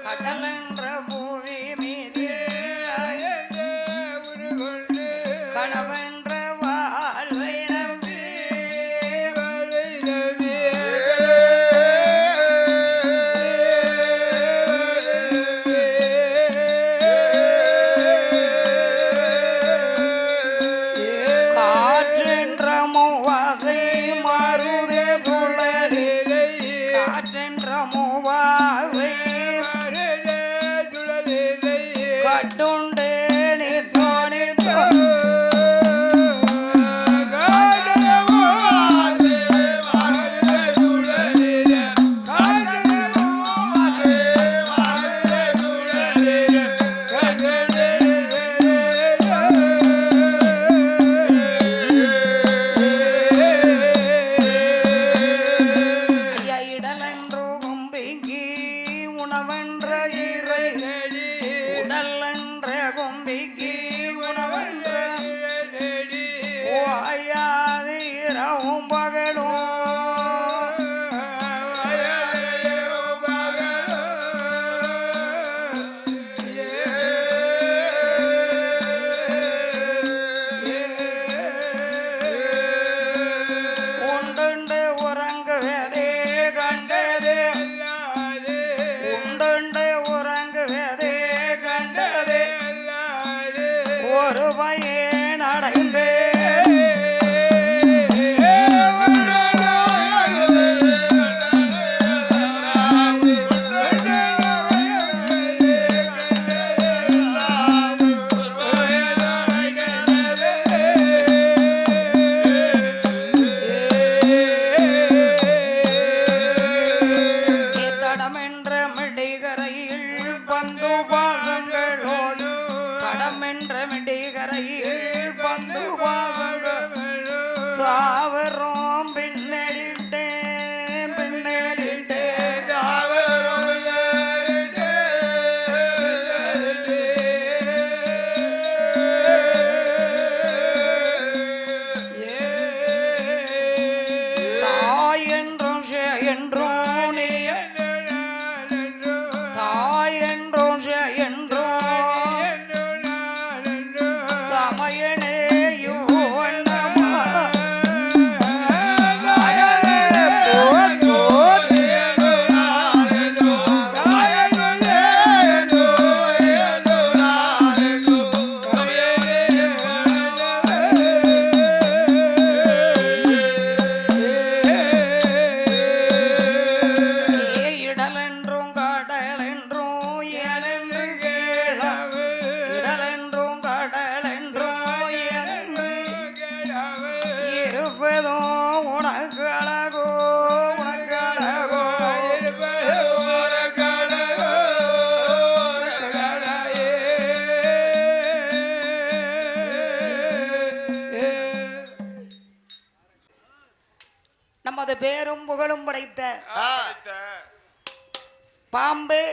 கடலென்ற பூமி மீது கணவென்ற வாழ்வை நம்பி காற்றென்ற மூவாசை மாறுதே சுழலிலை காற்றென்ற மூவாசை கட்டுண்டு ஒரு பையன் அடைந்து தடமென்ற மிடிகரையில் பந்து பாகங்களோடு கடமென்ற மிடிகரையில் பந்து பாகங்கள் தாவரம் பின்னடிட்டேன் பின்னடிட்டேன் தாவரம் தாய் என்றும் என்றும் நமது பேரும் புகழும் படைத்த பாம்பே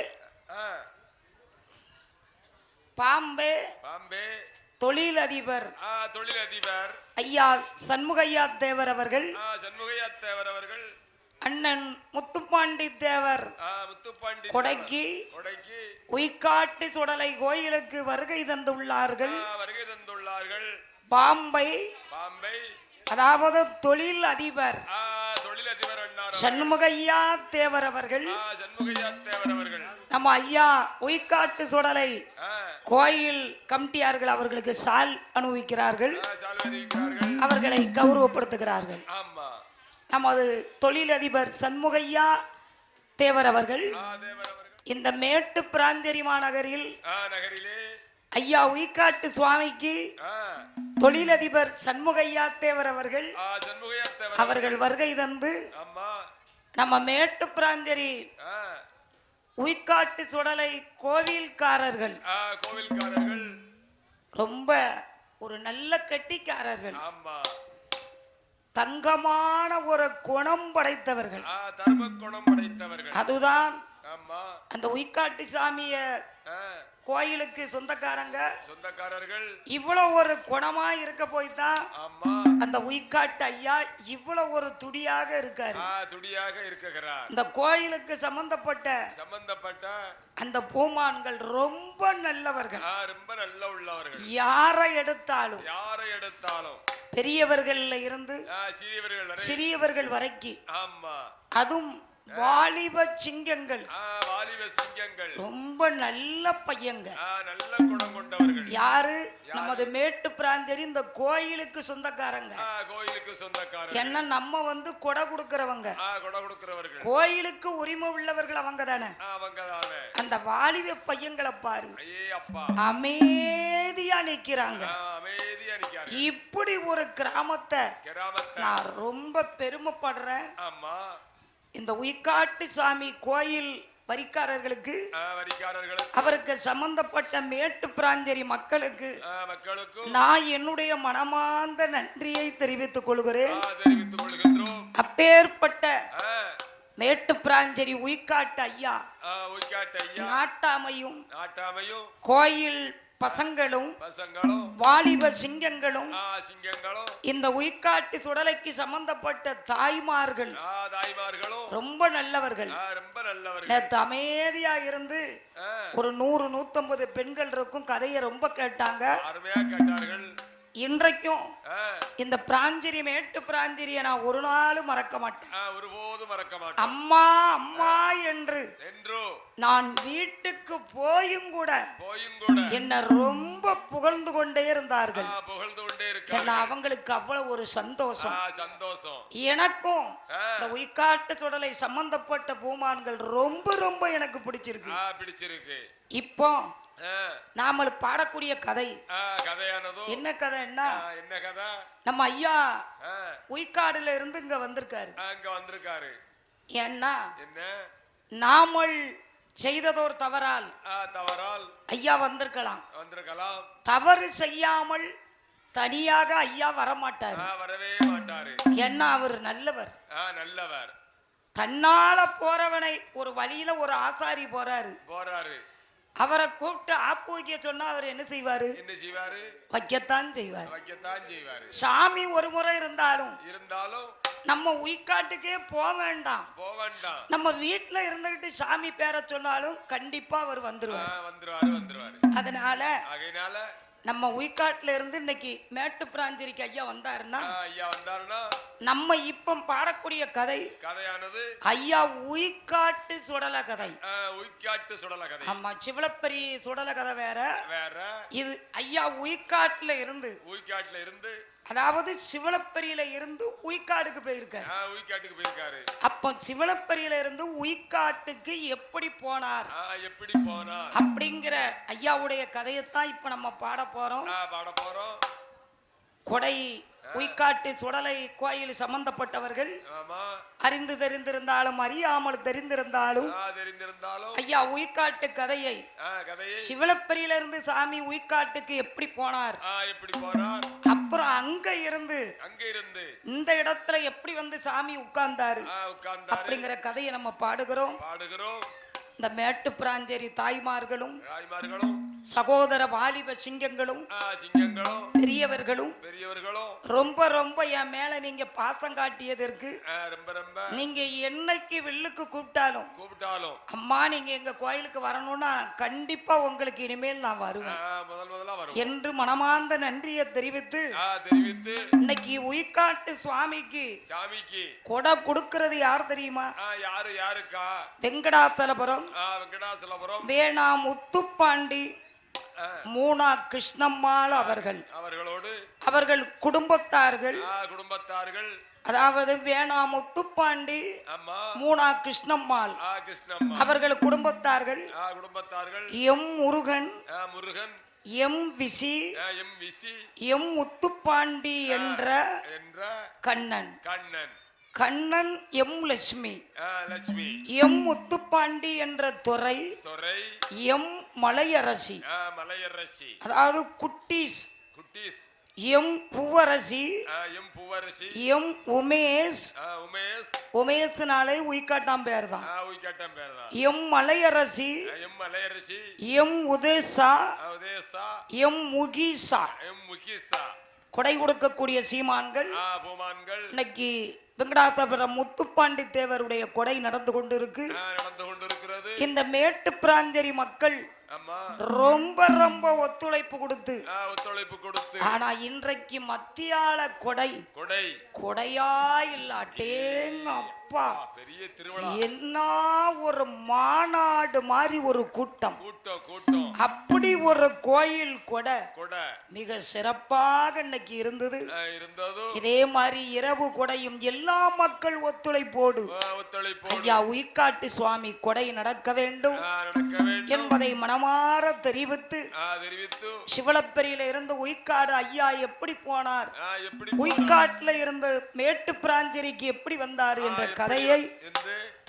பாம்பே தொழிலதிபர் ஐயா சண்முகையா தேவர் அவர்கள் அண்ணன் முத்துப்பாண்டி தேவர் கொடைக்கு உய்காட்டு சுடலை கோயிலுக்கு வருகை தந்துள்ளார்கள். பாம்பை அதாவது தொழில் அதிபர் சண்முகையா தேவர் அவர்கள் நம்ம ஐயா உய்காட்டு சுடலை கோயில் கமிட்டியார்கள் அவர்களுக்கு சால் அனுபவிக்கிறார்கள், அவர்களை கௌரவப்படுத்துகிறார்கள். நமது தொழிலதிபர் சண்முகையா தேவர் அவர்கள் இந்த மேட்டு பிராந்தரி மாநகரில் ஐயா உய்காட்டு சுவாமிக்கு தொழிலதிபர் சண்முகையா தேவர் அவர்கள் வருகை தந்து நம்ம மேட்டு பிராந்தரி உய்காட்டு சுடலை கோவில்காரர்கள் ரொம்ப ஒரு நல்ல கெட்டிக்காரர்கள், தங்கமான ஒரு குணம் படைத்தவர்கள். அதுதான் அந்த உய்காட்டு சாமிய கோயிலுக்கு சொந்தக்காரர்கள் இவ்வளவு ஒரு குணமா இருக்க போய்தான் அந்த உய்காட்டு ஐயா இவ்வளவு ஒரு துடியாக இருக்காரு. இந்த கோயிலுக்கு சம்பந்தப்பட்ட அந்த பூமான்கள் ரொம்ப நல்லவர்கள். யாரை எடுத்தாலும் பெரியவர்கள்ல இருந்து சிறியவர்கள் வரைக்கும் அதுவும் வாலிப சிங்கங்கள் ரொம்ப நல்ல பையங்க, நல்ல குணம் கொண்டவர்கள். யாரு? நமது மேட்டு பிராந்தரி இந்த கோயிலுக்கு சொந்தக்காரங்க. என்ன நம்ம கொடை கொடுக்கிறவங்க, கோயிலுக்கு உரிமை உள்ளவர்கள் அவங்க தானே. அந்த வாலிப பையங்களை பாரு, அமைதியா நிக்கிறாங்க. இப்படி ஒரு கிராமத்தை நான் ரொம்ப பெருமைப்படுறேன். இந்த உய்காட்டு சாமி கோயில் வரிக்காரர்களுக்கு, அவருக்கு சம்பந்தப்பட்ட மேட்டு பிராஞ்சரி மக்களுக்கு நான் என்னுடைய மனமார்ந்த நன்றியை தெரிவித்துக் கொள்கிறேன். அப்பேற்பட்ட மேட்டு பிராஞ்சரி உய்காட்டு ஐயா நாட்டாமையும் கோயில் பசங்களும் வாலிப சிங்கங்களும் இந்த உய்காட்டு சுடலைக்கு சம்பந்தப்பட்ட தாய்மார்கள் ரொம்ப நல்லவர்கள். நேத்து அமைதியா இருந்து ஒரு 100-150 பெண்கள் இருக்கும், கதையை ரொம்ப கேட்டாங்க. இன்றைக்கும் இந்த பிராஞ்சிரி மேட்டு பிராஞ்சிரியை நான் ஒரு நாளும் மறக்க மாட்டேன். அம்மா அம்மா என்று நான் வீட்டுக்கு போயும் கூட என்ன ரொம்ப புகழ்ந்து கொண்டே இருந்தார்கள். அவங்களுக்கு அவ்வளவு ஒரு சந்தோஷம். எனக்கும் இந்த உய்காட்டு சுடலை சம்பந்தப்பட்ட பூமான்கள் ரொம்ப ரொம்ப எனக்கு பிடிச்சிருக்கு. இப்போ நாம பாடக்கூடிய கதை என்ன கதைன்னா, நம்ம ஐயா உய்காடுல இருந்து இங்க வந்திருக்காரு. ஏன்னா நாமல் செய்ததோர் தவறால் ஐயா வந்திருக்கலாம். தவறு செய்யாமல் தனியாக ஐயா வரமாட்டாரு. ஏன்னா அவர் நல்லவர். தன்னால போறவனை ஒரு வழியில ஒரு ஆசாரி போறாரு. அவரை கூப்பிட்டு ஆப்பு வைக்க சொன்னா அவர் என்ன செய்வாரு? வைக்கத்தான் செய்வார். சாமி ஒரு முறை இருந்தாலும் நம்ம உய்காட்டுக்கே போக வேண்டாம். நம்ம வீட்டுல இருந்துகிட்டு சாமி பேர சொன்னாலும் கண்டிப்பா அவர் வந்துருவார். அதனால நம்ம உய்காட்டுல இருந்து இன்னைக்கு மேட்டு பிராஞ்சரிக்கு ஐயா வந்தாருன்னா நம்ம இப்ப பாடக்கூடிய கதையானது ஐயா உய்காட்டு சுடல கதை. ஆமா, சிவலப்பரி சுடல கதை வேற. இது ஐயா உய்காட்டுல இருந்து அதாவது சிவலப்பரியில இருந்து உய்காட்டுக்கு போயிருக்காரு. அப்ப சிவலப்பரியில இருந்து உய்காட்டுக்கு எப்படி போனார் அப்படிங்கிற ஐயாவுடைய கதையத்தான் இப்ப நம்ம பாட போறோம். கொடை உய்காட்டு சுடலை கோயில் சம்பந்தப்பட்டவர்கள் அறிந்து தெரிந்திருந்தாலும் அறியாமல் தெரிந்திருந்தாலும் ஐயா உய்காட்டு கதையை சிவலப்பரியில இருந்து சாமி உய்காட்டுக்கு எப்படி போனார், அப்புறம் அங்க இருந்து இந்த இடத்துல எப்படி சாமி உட்கார்ந்தாரு அப்படிங்கிற கதையை நம்ம பாடுகிறோம். இந்த மேட்டு பிராஞ்சரி தாய்மார்களும் சகோதர வாலிப சிங்கங்களும் பெரியவர்களும் ரொம்ப ரொம்ப என் மேல நீங்க பாசம் காட்டியதற்கு நீங்க என்னைக்கு வில்லுக்கு கூப்பிட்டாலும் அம்மா நீங்க எங்க கோயிலுக்கு வரணும்னா கண்டிப்பா உங்களுக்கு இனிமேல் நான் வருவேன் என்று மனமார்ந்த நன்றியை தெரிவித்து இன்னைக்கு உய்காட்டு சுவாமிக்கு கொடை கொடுக்கிறது யார் தெரியுமா? வெங்கடாசலபுரம் வேணா முத்துப்பாண்டி மூனா கிருஷ்ணம்மாள் அவர்கள் குடும்பத்தார்கள். அதாவது வேணா முத்துப்பாண்டி மூனா கிருஷ்ணம்மாள் அவர்கள் குடும்பத்தார்கள். M Murugan M VC M Muthupandi என்ற கண்ணன் எம் லட்சுமி எம் முத்துப்பாண்டி என்ற துறை எம் மலையரசி. அதாவது குட்டீஸ் M Poovarasi, M Poovarasi, M Umesh, Umesh, உமேஷ்னாலே உய்காட்டாம் பேர் தான். உய்காட்டாம் பேர் தான். M Malayarasi, M Malayarasi, M Udesha, Udesha, M Mukeesha, M Mukeesha. கொடை கொடுக்கக்கூடிய சீமான்கள் பூமான்கள் இன்னைக்கு வெங்கடாசபுரம் முத்துப்பாண்டி தேவருடைய கொடை நடந்து கொண்டிருக்கு. இந்த மேட்டு பிராஞ்சரி மக்கள் ரொம்ப ரொம்ப ஒத்துழைப்பு கொடுத்து ஆனா இன்றைக்கு மத்தியால கொடை கொடையா இல்லாட்டேங்க அப்பா பெரிய திருவிழா, என்ன ஒரு மாநாடு மாதிரி ஒரு கூட்டம், அப்படி ஒரு கோயில் கொடை மிக சிறப்பாக இன்னைக்கு இருந்தது. இதே மாதிரி இரவு கொடையும் எல்லா மக்கள் ஒத்துழைப்போடு ஐயா உய்காட்டு சுவாமி கொடை நடக்க வேண்டும் என்பதை மனமாற தெரிவித்து சிவலப்பெரியில இருந்து உய்காடு ஐயா எப்படி போனார், உய்காட்டுல இருந்து மேட்டு பிராஞ்சரிக்கு எப்படி வந்தார் என்ற கதையை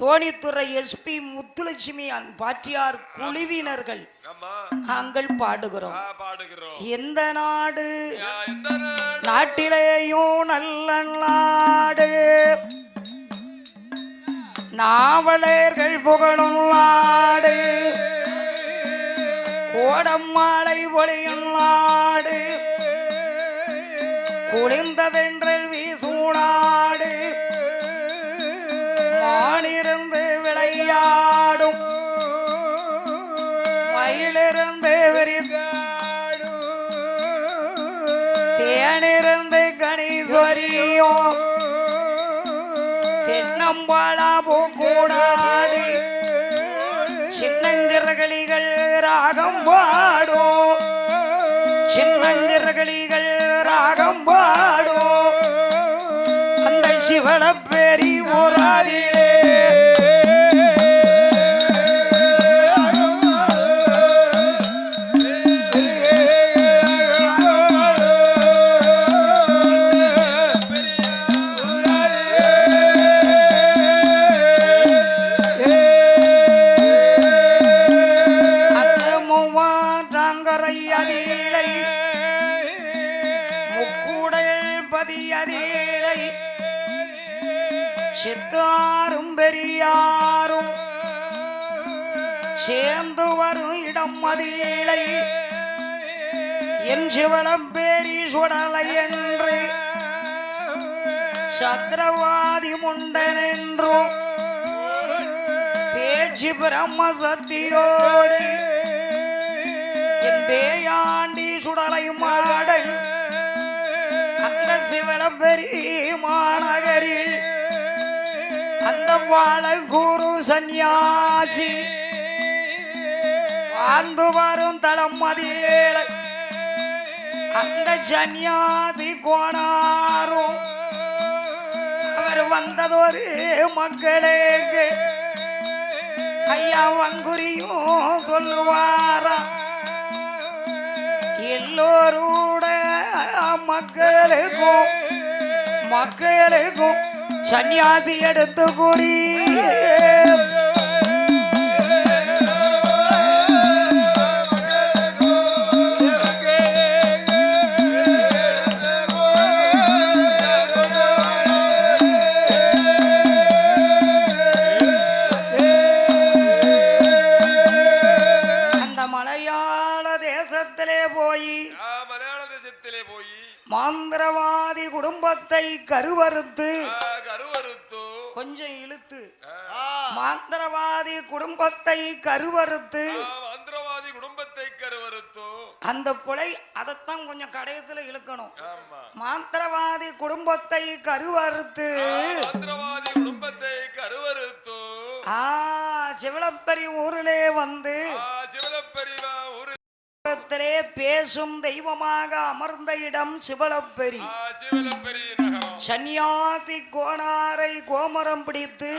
தோணித்துறை எஸ்பி முத்துலட்சுமி பாட்டியார் குழுவினர்கள் நாங்கள் பாடுகிறோம். எந்த நாடு நாட்டிலேயும் நல்ல நாடு, நாவலர்கள் புகழும் நாடு, கோடம்மாளை ஒளியும் நாடு, குளிர்ந்ததென்றல் வீசூடாடு, மானிருந்து விளையாடும் மயிலிருந்து விரித்தாடும், தேனிருந்து கனி சொரியும் தென்னம்பாளா பூக்கூடாடு, சின்னஞ்சிறகளிகள் ராகம் பாடும், சின்னஞ்சிறகளிகள் ராகம் பாடும், அந்த சிவலப்பேரி ஊராதிலே சித்தாரும் பெரியாரும் சேர்ந்து வரும் இடம் மதிலை என் சிவலப்பேரி சுடலை என்று சத்ரவாதி முண்டன் என்றும் பேச்சு பிரம்ம சக்தியோடு என் பேயாண்டி சுடலை மாடல் அந்த சிவலப்பேரி மாநகரில் அந்த வாழ குரு சந்நியாசி வாழ்ந்து வரும் தளம் மதியேல அந்த சந்நியாசி கோணாரும் அவர் வந்ததொரு மக்களுக்கு ஐயா வங்குரியும் சொல்லுவாரா, எல்லோருட மக்களுக்கும் சன்னியாசி எடுத்து கூறி அந்த மலையாள தேசத்திலே போய் மாந்திரவாதி குடும்பத்தை கருவறுத்து கொஞ்சம் இழுத்து மாந்திரவாதி குடும்பத்தை கருவறுத்து அந்த புலை அதைத்தான் கொஞ்சம் கடைசியில இழுக்கணும். மாந்திரவாதி குடும்பத்தை கருவறுத்து சிவலப்பரி ஊரிலே வந்து பேசும் தெய்வமாக அமர்ந்த இடம் சிவலப்பெரி. சன்னியாசி கோணாரை கோமரம் பிடித்து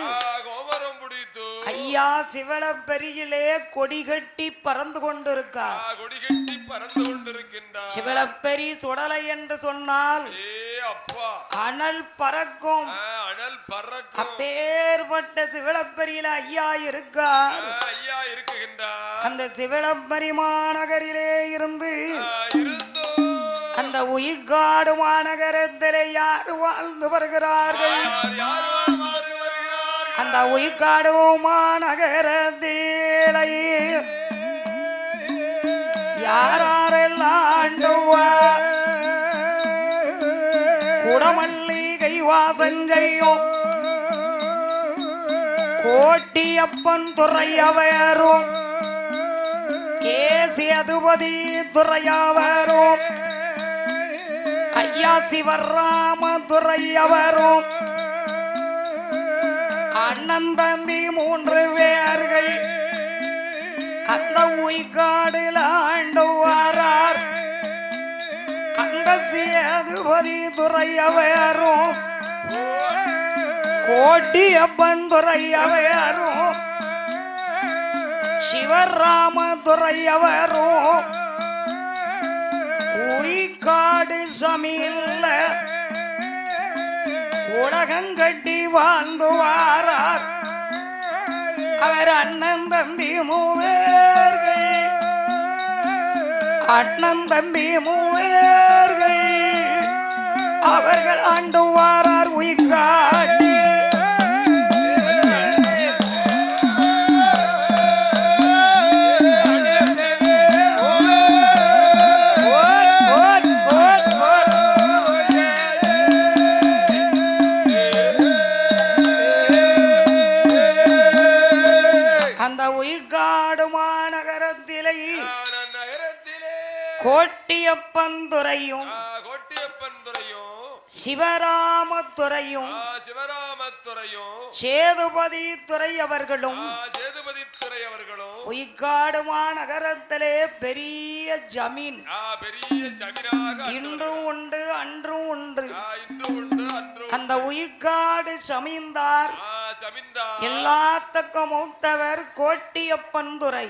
ஐயா சிவலப்பெரியிலே கொடிகட்டி பறந்து கொண்டிருக்கார். சிவலப்பெரி சுடலை என்று சொன்னால் அனல் பறக்கும். அப்பேற்பட்ட சிவலப்பெரியில ஐயா இருக்கார். அந்த சிவலப்பெரி மாநகரிலே இருந்து அந்த உயிர்காடு மாநகரத்திலே யார் வாழ்ந்து வருகிறார்கள்? அந்த உயிர்காடு மாநகரத்திலே யாரெல்லாம் குடமல்லிகை வாசஞ்செய்யும் கோட்டியப்பன் துறையவரும் ஏசியதுபதி துறையவரும் ஐயா சிவராம துறையவரும் அண்ணன் தம்பி 3 பேர்கள் அந்த உய்காடில் ஆண்டு வாரார். அந்த சேதுபதி துறையவரும் கோட்டியப்பன் துறையவரும் சிவராம துறையவரும் உய்காடு சமையல்ல உலகங்கட்டி வாழ்ந்து வாரார். அவர் அண்ணன் தம்பி 3 பேர்கள் அண்ணன் தம்பி 3 பேர்கள் அவர்கள் ஆண்டு வாரார் உய்காட்டில். கோட்டியப்பந்துறையும் சிவராமத்துறையும் சேதுபதி துறை அவர்களும் உய்காடு மாநகரத்திலே பெரிய ஜமீன் இன்றும் உண்டு அன்றும் உண்டு. அந்த உய்காடு ஜமீன்தார் எல்லாத்துக்கும் மூத்தவர் கோட்டியப்பந்துறை,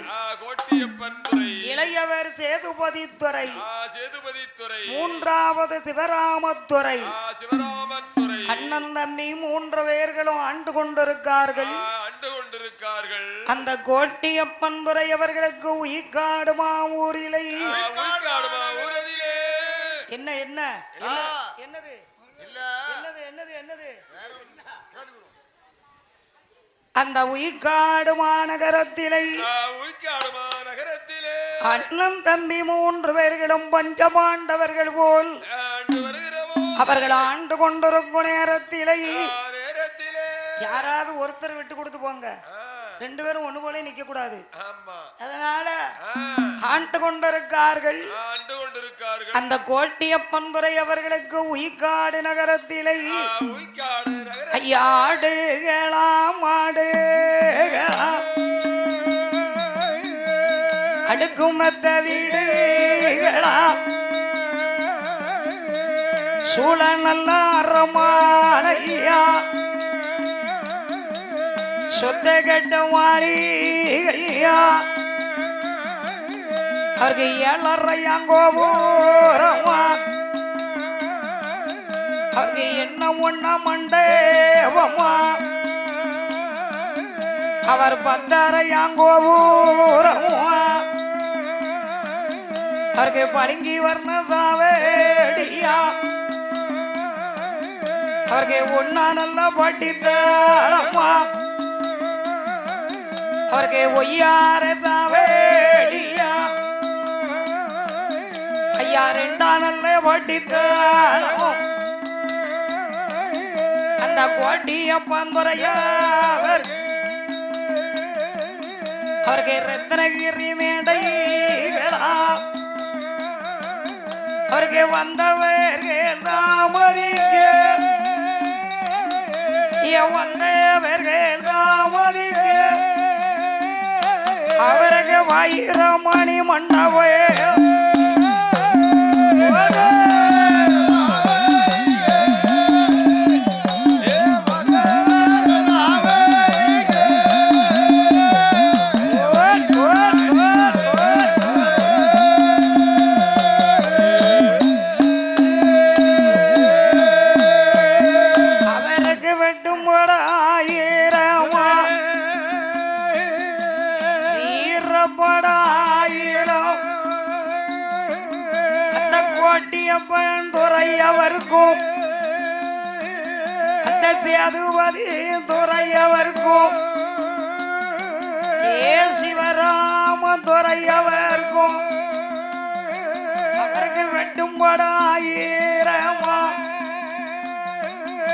இளையவர் சேதுபதி துறை, 3வது சிவராமத்துறை. அண்ணன் தம்பி 3 பேர்களும் ஆண்டு கொண்டிருக்கார்கள். அந்த கோட்டியப்பந்துறை அவர்களுக்கு உய்காடு மாவூரிலே என்ன என்ன என்னது என்னது என்னது என்னது அந்த உய்காடு மாநகரத்திலே அண்ணன் தம்பி 3 பேர்களும் பஞ்சபாண்டவர்கள் போல் அவர்கள் ஆண்டு கொண்டிருக்கும் நேரத்திலே யாராவது ஒருத்தர் விட்டு கொடுத்து போங்க, 2 பேரும் ஒண்ணு போல நிக்க கூடாது. அதனால ஆண்டு கொண்டிருக்கார்கள். அந்த கோட்டியப்பந்துறை அவர்களுக்கு உய்காடு நகரத்திலே ஆடுகளாம் ஆடுகளாம் அடுக்குமத்த வீடுகளாம் சூழ நல்ல அரமானையா சொத்த கட்ட மாளிகையா அவருக்கு 7 கோபுரமா அவருக்கு என்ன ஒண்ண மண்டபமா அவர் 10 கோபுரமா அவருக்கு படுங்கி வர்ண சாவேடியா அவருக்கு ஒன்னா நல்லா படித்தாளம்மா அவருக்கு ஒய்யார சாவேடியா ஐயா 2 நல்ல படித்தாளம். அந்த கோட்டியப்பந்துறையவர் அவருக்கு ரத்னகிரி மேடைகளா அவருக்கு வந்தவர்கள் தாமதிக்க வந்தவர்கள் தாமதிக்க அவருக்கு வைரமணி மண்டபே கோட்டியப்பன் துறை அவருக்கும் அந்த சேதுபதி துறை அவருக்கும் ஏ சிவராம துறை அவருக்கும் அவருக்கு வெட்டும் படாயிரமா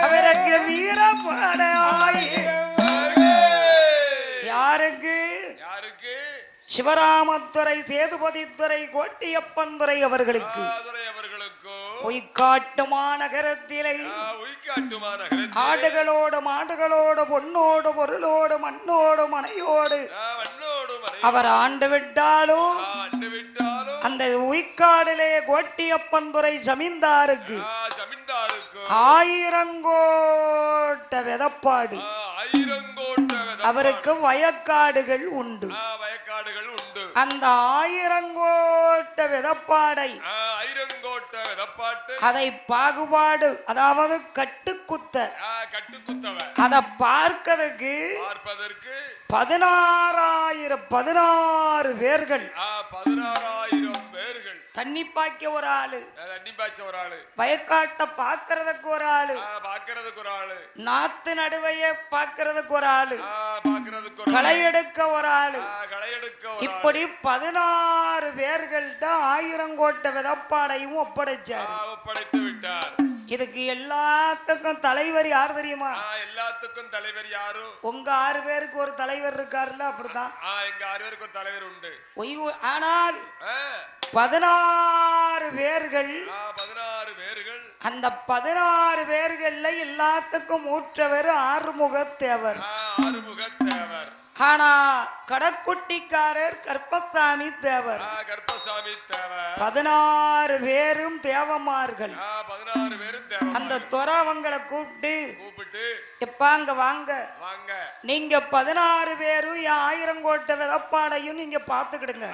அவருக்கு வீரப்படாயிரம் யாருக்கு யாருக்கு சிவராமத்துறை சேதுபதித்துறை கோட்டியப்பன் துறை அவர்களுக்கு பொய்க்காட்டு மாநகரத்திலே ஆடுகளோடு மாடுகளோடு பொன்னோடு பொருளோடு மண்ணோடு மனையோடு அவர் ஆண்டு விட்டாலும் அந்த உய்க்காடிலே கோட்டியப்பன் துறை ஜமீன்தாருக்கு 1000 கோட்ட விதப்பாடு அவருக்கு வயக்காடுகள் உண்டு அந்த 1000 கோட்ட விதப்பாடை அதை பாகுபாடு அதாவது கட்டுக்குத்த அதை பார்க்கிறதுக்கு 16 பேர்கள் தண்ணி பாய்க்க ஒரு ஆளு வயக்காட்ட பாக்குறதுக்கு ஒரு ஆளு நாத்து நடுவைய பாக்குறதுக்கு ஒரு ஆளு களை எடுக்க ஒரு ஆளு இப்படி 16 பேர்கள்ட்ட 1000 கோட்ட விதப்பாடையும் ஒப்படைச்சாரு இதுக்கு எல்லாத்துக்கும் தலைவர் யார் தெரியுமா எல்லாத்துக்கும் தலைவர் யாரு உங்க 6 பேருக்கு ஒரு தலைவர் இருக்காருல்ல அப்படிதான் எங்க 6 பேருக்கு ஒரு தலைவர் உண்டு ஆனால் 16 பேர்கள் அந்த 16 பேர்கள்ல எல்லாத்துக்கும் ஊற்றவர் ஆறுமுகத்தேவர் ஆனா கடக்குட்டிக்காரர் கற்பசாமி தேவர் 16 பேரும் தேவமார்கள் அந்த துறவங்களை கூப்பிட்டு எப்பா அங்க வாங்க நீங்க 16 பேரும் 1000 கோட்டை விதப்பாடையும் நீங்க பாத்துக்கிடுங்க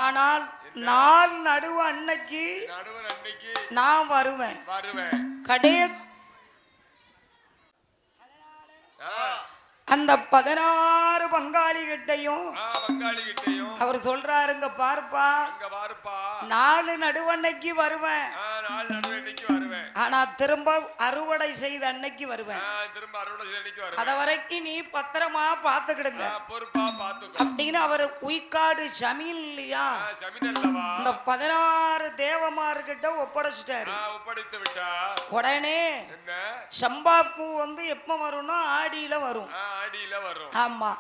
ஆனால் நாள் நடுவு அன்னைக்கு நான் வருவேன் கடைய அந்த 16 பங்காளிகிட்டையும் அவர் சொல்றாருங்க பாருப்பா 4 நடுவன்னைக்கு வருவேன் ஆனா திரும்ப அறுவடை செய்த அன்னைக்கு வருவேன் அத வரைக்கும் நீ பத்திரமா பாத்துக்கிடுங்க அப்படின்னு அவர் உய்க்காடு ஜமீன் இல்லையா இந்த 16 தேவமார்கிட்ட ஒப்படைச்சிட்டாரு உடனே சம்பாப்பூ வந்து எப்ப வரும்னா ஆடியில வரும் ஆமா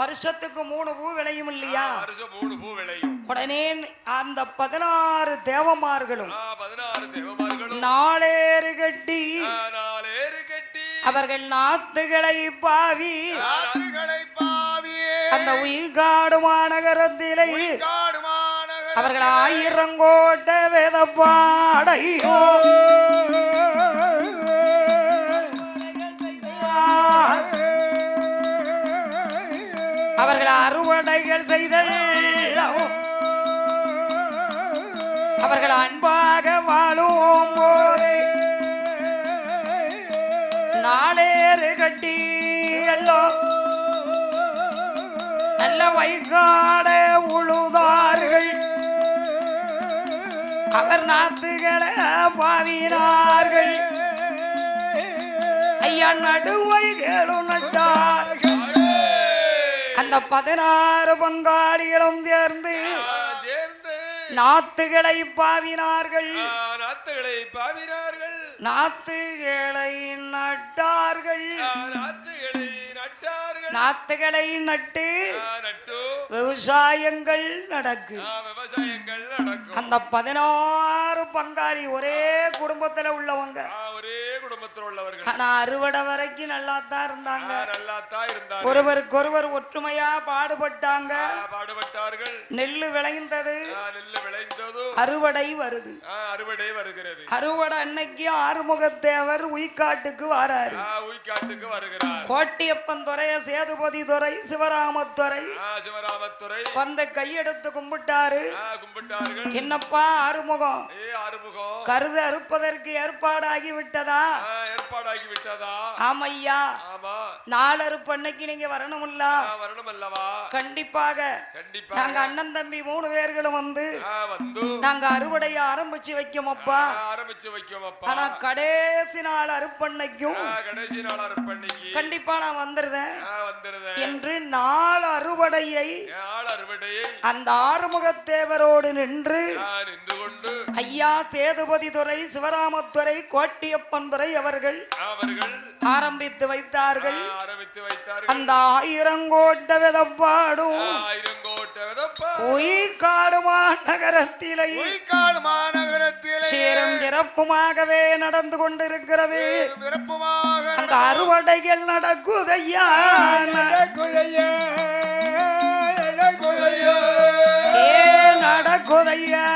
வருஷத்துக்கு 3 பூ விளையும் இல்லையா உடனே அந்த 16 தேவமார்களும் 4 கட்டி அவர்கள் நாத்துகளை பாவி அந்த உய்காடு மாநகரத்திலே அவர்கள் 1000 கோட்டை வேதப்பாடையோ அவர்கள் அறுவடைகள் செய்தல் அவர்கள் அன்பாக வாழும் போது 4 கட்டி எல்லாம் நல்ல வைகாட உழுதார்கள் அவர் நாத்துகளை பாவினார்கள் ஐயா நடுவைகளும் நட்டார்கள் அந்த 16 பங்காளிகளும் சேர்ந்து நாத்துகளை பாவினார்கள் நாத்துகளை நட்டார்கள் நாத்துகளை நட்டு விவசாயங்கள் நடக்கு அந்த 16 பங்காளி ஒரே குடும்பத்துல உள்ளவங்க ஆனா அறுவடை வரைக்கும் நல்லா தான் இருந்தாங்க ஒருவருக்கு ஒருவர் ஒற்றுமையா பாடுபட்டாங்க நெல்லு விளைந்தது அறுவடை வருது அறுவடை அன்னைக்கு ஆறுமுகத்தேவர் உய்காட்டுக்கு வராரு கோட்டியப்பன் துறைய சேதுபதி துறை சிவராமத்துறை வந்து கையெடுத்து கும்பிட்டாரு என்னப்பா ஆறுமுகம் கருது அறுப்பதற்கு ஏற்பாடாகி விட்டதா நாளாகி விட்டதா? ஆமையா. ஆமா. நாலரு பண்ணைக்கு நீங்க வரணும்ல? வரணும் அல்லவா? கண்டிப்பாக. கண்டிப்பா. நாங்க அண்ணன் தம்பி 3 பேர்களும் வந்து நாங்க அறுவடையை ஆரம்பிச்சு வைக்கோமப்பா. ஆரம்பிச்சு வைக்கோமப்பா. ஆனா கடைசி நாள் அறுப்பண்ணைக்கும் கடைசி நாள் அறுப்பண்ணைக்கு கண்டிப்பா நான் வந்துருதேன் என்று நாள் அறுவடையை அந்த ஆறுமுகத்தேவரோடு நின்று கொண்டு ஐயா சேதுபதி துறை, சிவராமத்துறை, கோட்டியப்பன் துறை அவர்கள் ஆரம்பித்து வைத்தார்கள். அந்த 1000 கோட்ட விதப்பாடும் உயிர்காடு மாநகரத்திலே சீரும் சிறப்புமாகவே நடந்து கொண்டிருக்கிறது. அந்த அறுவடைகள் நடக்குதையா நடக்குதையா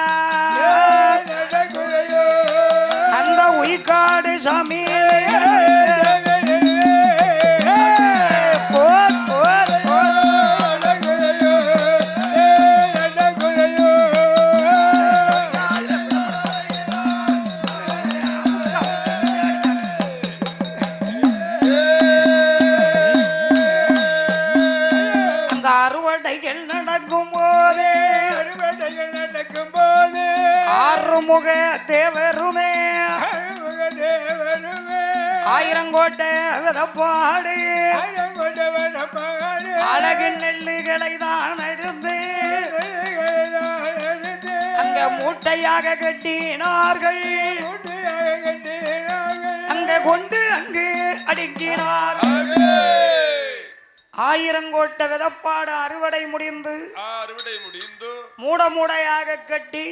அந்த உயிர்காடு சாமி ஆறுமுக தேவருமே 1000 கோட்டை விதப்பாடு அழகு நெல்லுகளை தான் எடுத்து அங்க மூட்டையாக கட்டினார்கள். அங்க கொண்டு அங்கு அடுக்கினார்கள். 1000 கோட்டை விதப்பாடு அறுவடை முடிந்து மூட மூடையாக கட்டி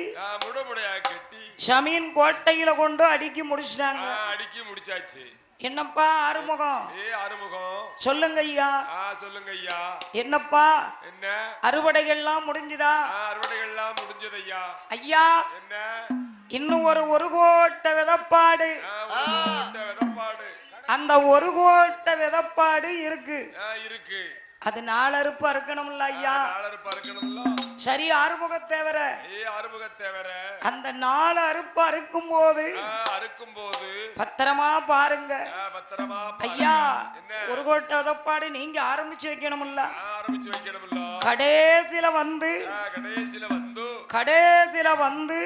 ஷமீன் கோட்டையில கொண்டு அடுக்கி முடிச்சிட்டாங்க. என்னப்பா ஆறுமுகம்? சொல்லுங்க ஐயா. சொல்லுங்க ஐயா. என்னப்பா என்ன அறுவடைகள்லாம் முடிஞ்சுதா? அறுவடைகள்லாம் முடிஞ்சது ஐயா. ஐயா என்ன இன்னும் ஒரு கோட்டை விதப்பாடு அந்த 1 கோட்டை விதப்பாடு இருக்கு. அது 4 அறுப்பு அறுக்கணும்ல ஐயா? சரி ஆறுமுகத்தேவர அந்த 4 அறுப்பு அறுக்கும் போது பத்திரமா பாருங்க ஐயா. 1 கோட்டை விதப்பாடு நீங்க ஆரம்பிச்சு வைக்கணும்ல? கடைசியில வந்து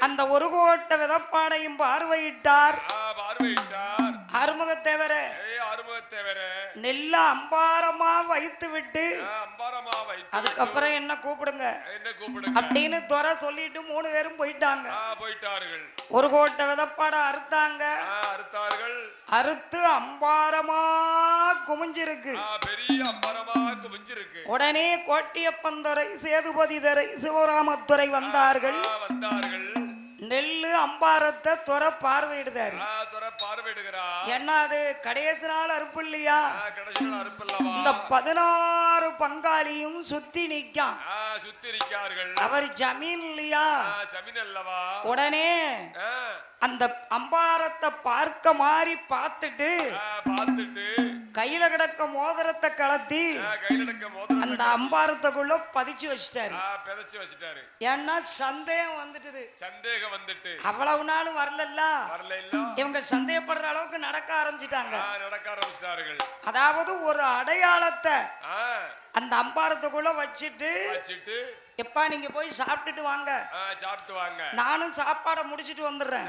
அந்த 1 கோட்டை விதப்பாடையும் பார்வையிட்டார் ஆறுமுகத்தேவர. நெல்ல அம்பாரமா வைத்து விட்டு அதுக்கப்புறம் என்ன கூப்பிடுங்க அப்படின்னு துறை சொல்லிட்டு 3 பேரும் போயிட்டாங்க. 1 கோட்டை விதப்பாட அறுத்தாங்க. அறுத்து அம்பாரமா குமிஞ்சிருக்கு. உடனே கோட்டியப்பன் துறை, சேதுபதி துறை, சிவராமத்துறை வந்தார்கள். நெல்லு அம்பாரத்தை துறை பார்வையிடுதாரு. என்ன அது கடைசி நாள் அறுப்பு இல்லையா? இந்த 16 பங்காளியும் சுத்தி நிக்கான். அவர் ஜமீன் இல்லையா? உடனே அந்த அம்பாரத்தை பார்க்க மாதிரி பார்த்துட்டு கையில கிடக்க மோதிரத்தை கலத்தி அந்த அம்பாரத்துக்குள்ள பதிச்சு வச்சிட்டாரு. ஏன்னா சந்தேகம் வந்துட்டு அவ்வளவு நாளும் வரல. இவங்க சந்தேகப்படுற அளவுக்கு நடக்க ஆரம்பிச்சிட்டாங்க. அதாவது ஒரு அடையாளத்தை அந்த அம்பாரத்துக்குள்ள வச்சிட்டு எப்பா நீங்க போய் சாப்பிட்டுட்டு வாங்க, நானும் சாப்பாடை முடிச்சிட்டு வந்துடுறேன்.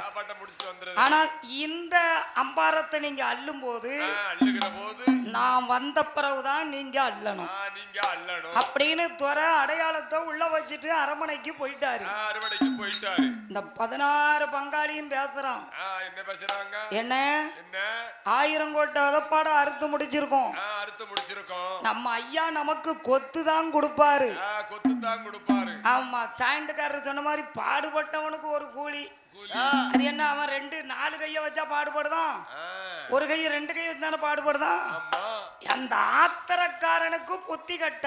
ஆனா இந்த அம்பாரத்தை நீங்க அள்ளும் போது நான் வந்த பிறகுதான் நீங்க அள்ளணும் அப்படின்னு துறை அடையாளத்தை உள்ள வச்சுட்டு அரமனைக்கு போயிட்டாரு. இந்த 16 பங்காளியும் பேசுறான். என்ன 1000 கோட்டை விதப்பாட அறுத்து முடிச்சிருக்கோம். நம்ம ஐயா நமக்கு கொத்து தான் கொடுப்பாரு. ஆமா, சாயண்டுக்காரர் சொன்ன மாதிரி பாடுபட்டவனுக்கு ஒரு கூலி. அது என்ன அவன் 2-4 கைய வச்சா பாடுபடுதான், ஒரு கைய 2 கை வச்சான பாடுபடுதான். அந்த ஆத்திரக்காரனுக்கு புத்தி கட்ட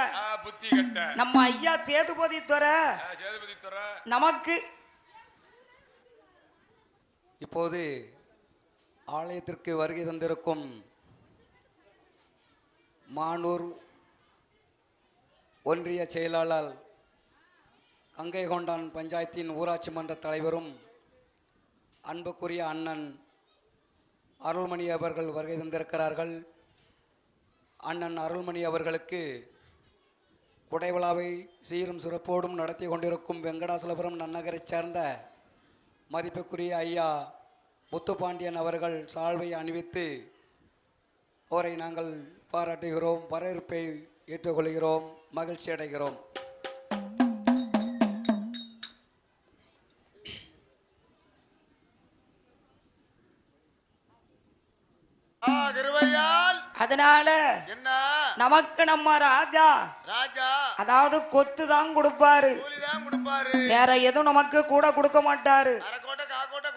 நம்ம ஐயா சேதுபதி துறை நமக்கு. இப்போது ஆலயத்திற்கு வருகை தந்திருக்கும் மானூர் ஒன்றிய செயலாளர் கங்கை கொண்டான் பஞ்சாயத்தின் ஊராட்சி மன்ற தலைவரும் அன்புக்குரிய அண்ணன் அருள்மணி அவர்கள் வருகை தந்திருக்கிறார்கள். அண்ணன் அருள்மணி அவர்களுக்கு குடைவிழாவை சீரும் சிறப்போடும் நடத்தி கொண்டிருக்கும் வெங்கடாசலபுரம் நன்னகரைச் சேர்ந்த மதிப்புக்குரிய ஐயா முத்துப்பாண்டியன் அவர்கள் சால்வை அணிவித்து அவரை நாங்கள் பாராட்டுகிறோம், வரவேற்பை ஏற்றுக்கொள்கிறோம், மகிழ்ச்சி அடைகிறோம். அதனால என்ன நமக்கு நம்ம ராஜா ராஜா அதாவது கொத்து தான் கொடுப்பாரு, வேற எதுவும் நமக்கு கூட கொடுக்க மாட்டாரு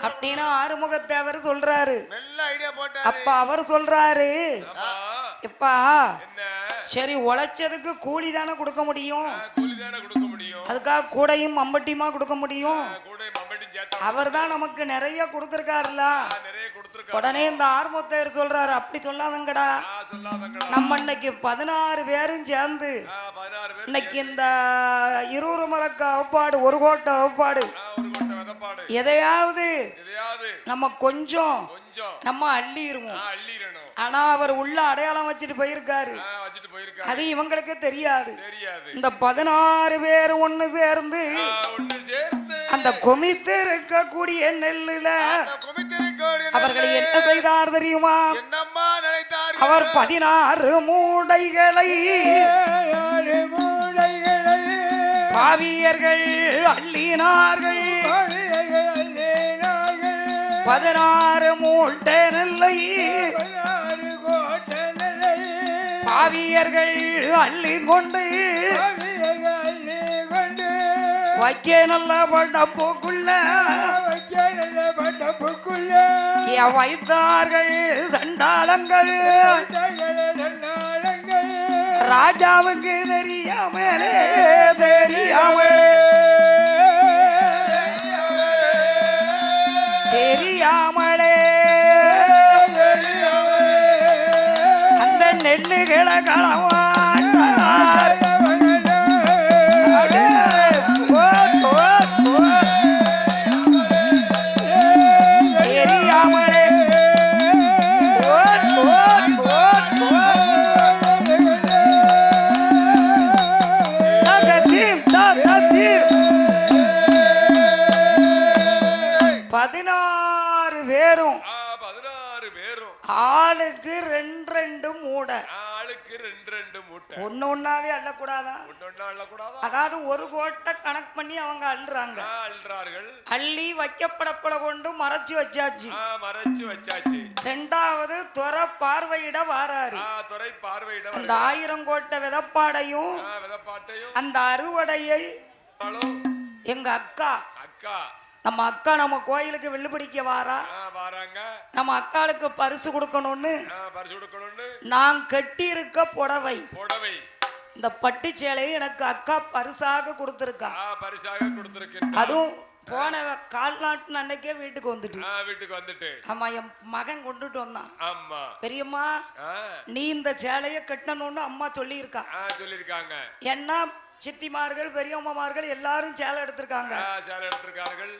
அப்படின்னு ஆறுமுகத்தேவர் சொல்றாரு. அப்ப அவர் சொல்றாரு, இப்பா சரி உழைச்சதுக்கு கூலி தானே கொடுக்க முடியும், அதுக்காக கூடையும் மம்பட்டியுமா கொடுக்க முடியும். அவர் தான் நமக்கு நிறைய கொடுத்திருக்காருல்ல. உடனே இந்த ஆர்மத்தேர் சொல்றாரு, அப்படி சொல்லாதங்கடா, நம்ம இன்னைக்கு 16 பேரும் சேர்ந்து இன்னைக்கு இந்த 20 மரக்க அவுப்பாடு, 1 கோட்டை அவுப்பாடு எதையாவது நம்ம கொஞ்சம் நம்ம அள்ளிடுவோம். ஆனா அவர் உள்ள அடையாளம் வச்சுட்டு போயிருக்காரு, அது இவங்களுக்கு தெரியாது. இந்த 16 பேர் ஒண்ணு சேர்ந்து அந்த குமித்து இருக்கக்கூடிய நெல்லுல அவர்கள் என்ன செய்தார் தெரியுமா? அவர் 16 மூடைகளை பாவியர்கள் அள்ளினார்கள். 16 மூட்டை நெல்லை பாவியர்கள் அள்ளி கொண்டு வைக்க நல்ல பட்டப்புக்குள்ள வைத்தார்கள் சண்டாளங்கள். ராஜாவுக்கு தெரியாமலே தெரியாமலே அந்த நெல்லுகளை களவாண்டார். தெரியாமலே ஆளுக்கு 2 மூடை, ஒண்ணு ஒண்ணாவே அள்ளக்கூடாதா? அதாவது 1 கோட்டை கணக்கு பண்ணி அவங்க அள்ளுறாங்க. அள்ளி வைக்கப்படப்பட கொண்டு மறைச்சு வச்சாச்சு. ரெண்டாவது துறை பார்வையிட வாராரு. அந்த 1000 கோட்டை விதப்பாடையும் அந்த அறுவடையை எங்க அக்கா நம்ம கோயிலுக்கு வெள்ளுபிடிக்க நம்ம அக்காளுக்கு பரிசு கொடுக்கணும்னு நான் கட்டி இருக்க புடவை இந்த பட்டு சேலையை எனக்கு அக்கா பரிசாக கொடுத்திருக்கா. அதுவும் போன கால்நாட்டு அன்னைக்கே வீட்டுக்கு வந்துட்டு ஆமா என் மகன் கொண்டுட்டு வந்தான். பெரியம்மா நீ இந்த சேலையை கட்டணும்னு அம்மா சொல்லியிருக்காங்க. ஏன்னா சித்திமார்கள் பெரியம்மார்கள் எல்லாரும் சேலை எடுத்திருக்காங்க.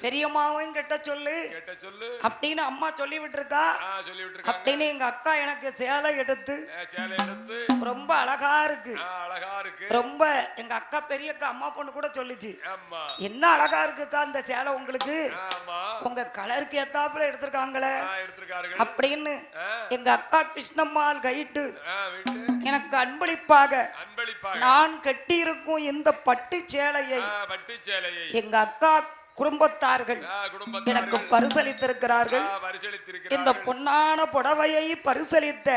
பெரியம்மாவும் கெட்ட சொல்லு அப்படின்னு அம்மா சொல்லி விட்டுருக்கா. அப்படின்னு எங்க அக்கா எனக்கு சேலை எடுத்து ரொம்ப அழகா இருக்கு. ரொம்ப எங்க அக்கா பெரிய அக்கா அம்மா பொண்ணு கூட சொல்லிச்சு, என்ன அழகா இருக்குக்கா இந்த சேலை, உங்களுக்கு உங்க கலருக்கு ஏத்தாப்புல எடுத்திருக்காங்களே அப்படின்னு எங்க அக்கா கிருஷ்ணம்மாள் கைட்டு எனக்கு அன்பளிப்பாக நான் கட்டி இருக்கும் இந்த பட்டு சேலையை எங்க அக்கா குடும்பத்தார்கள் எனக்கு பரிசளித்திருக்கிறார்கள். இந்த பொன்னான புடவையை பரிசளித்த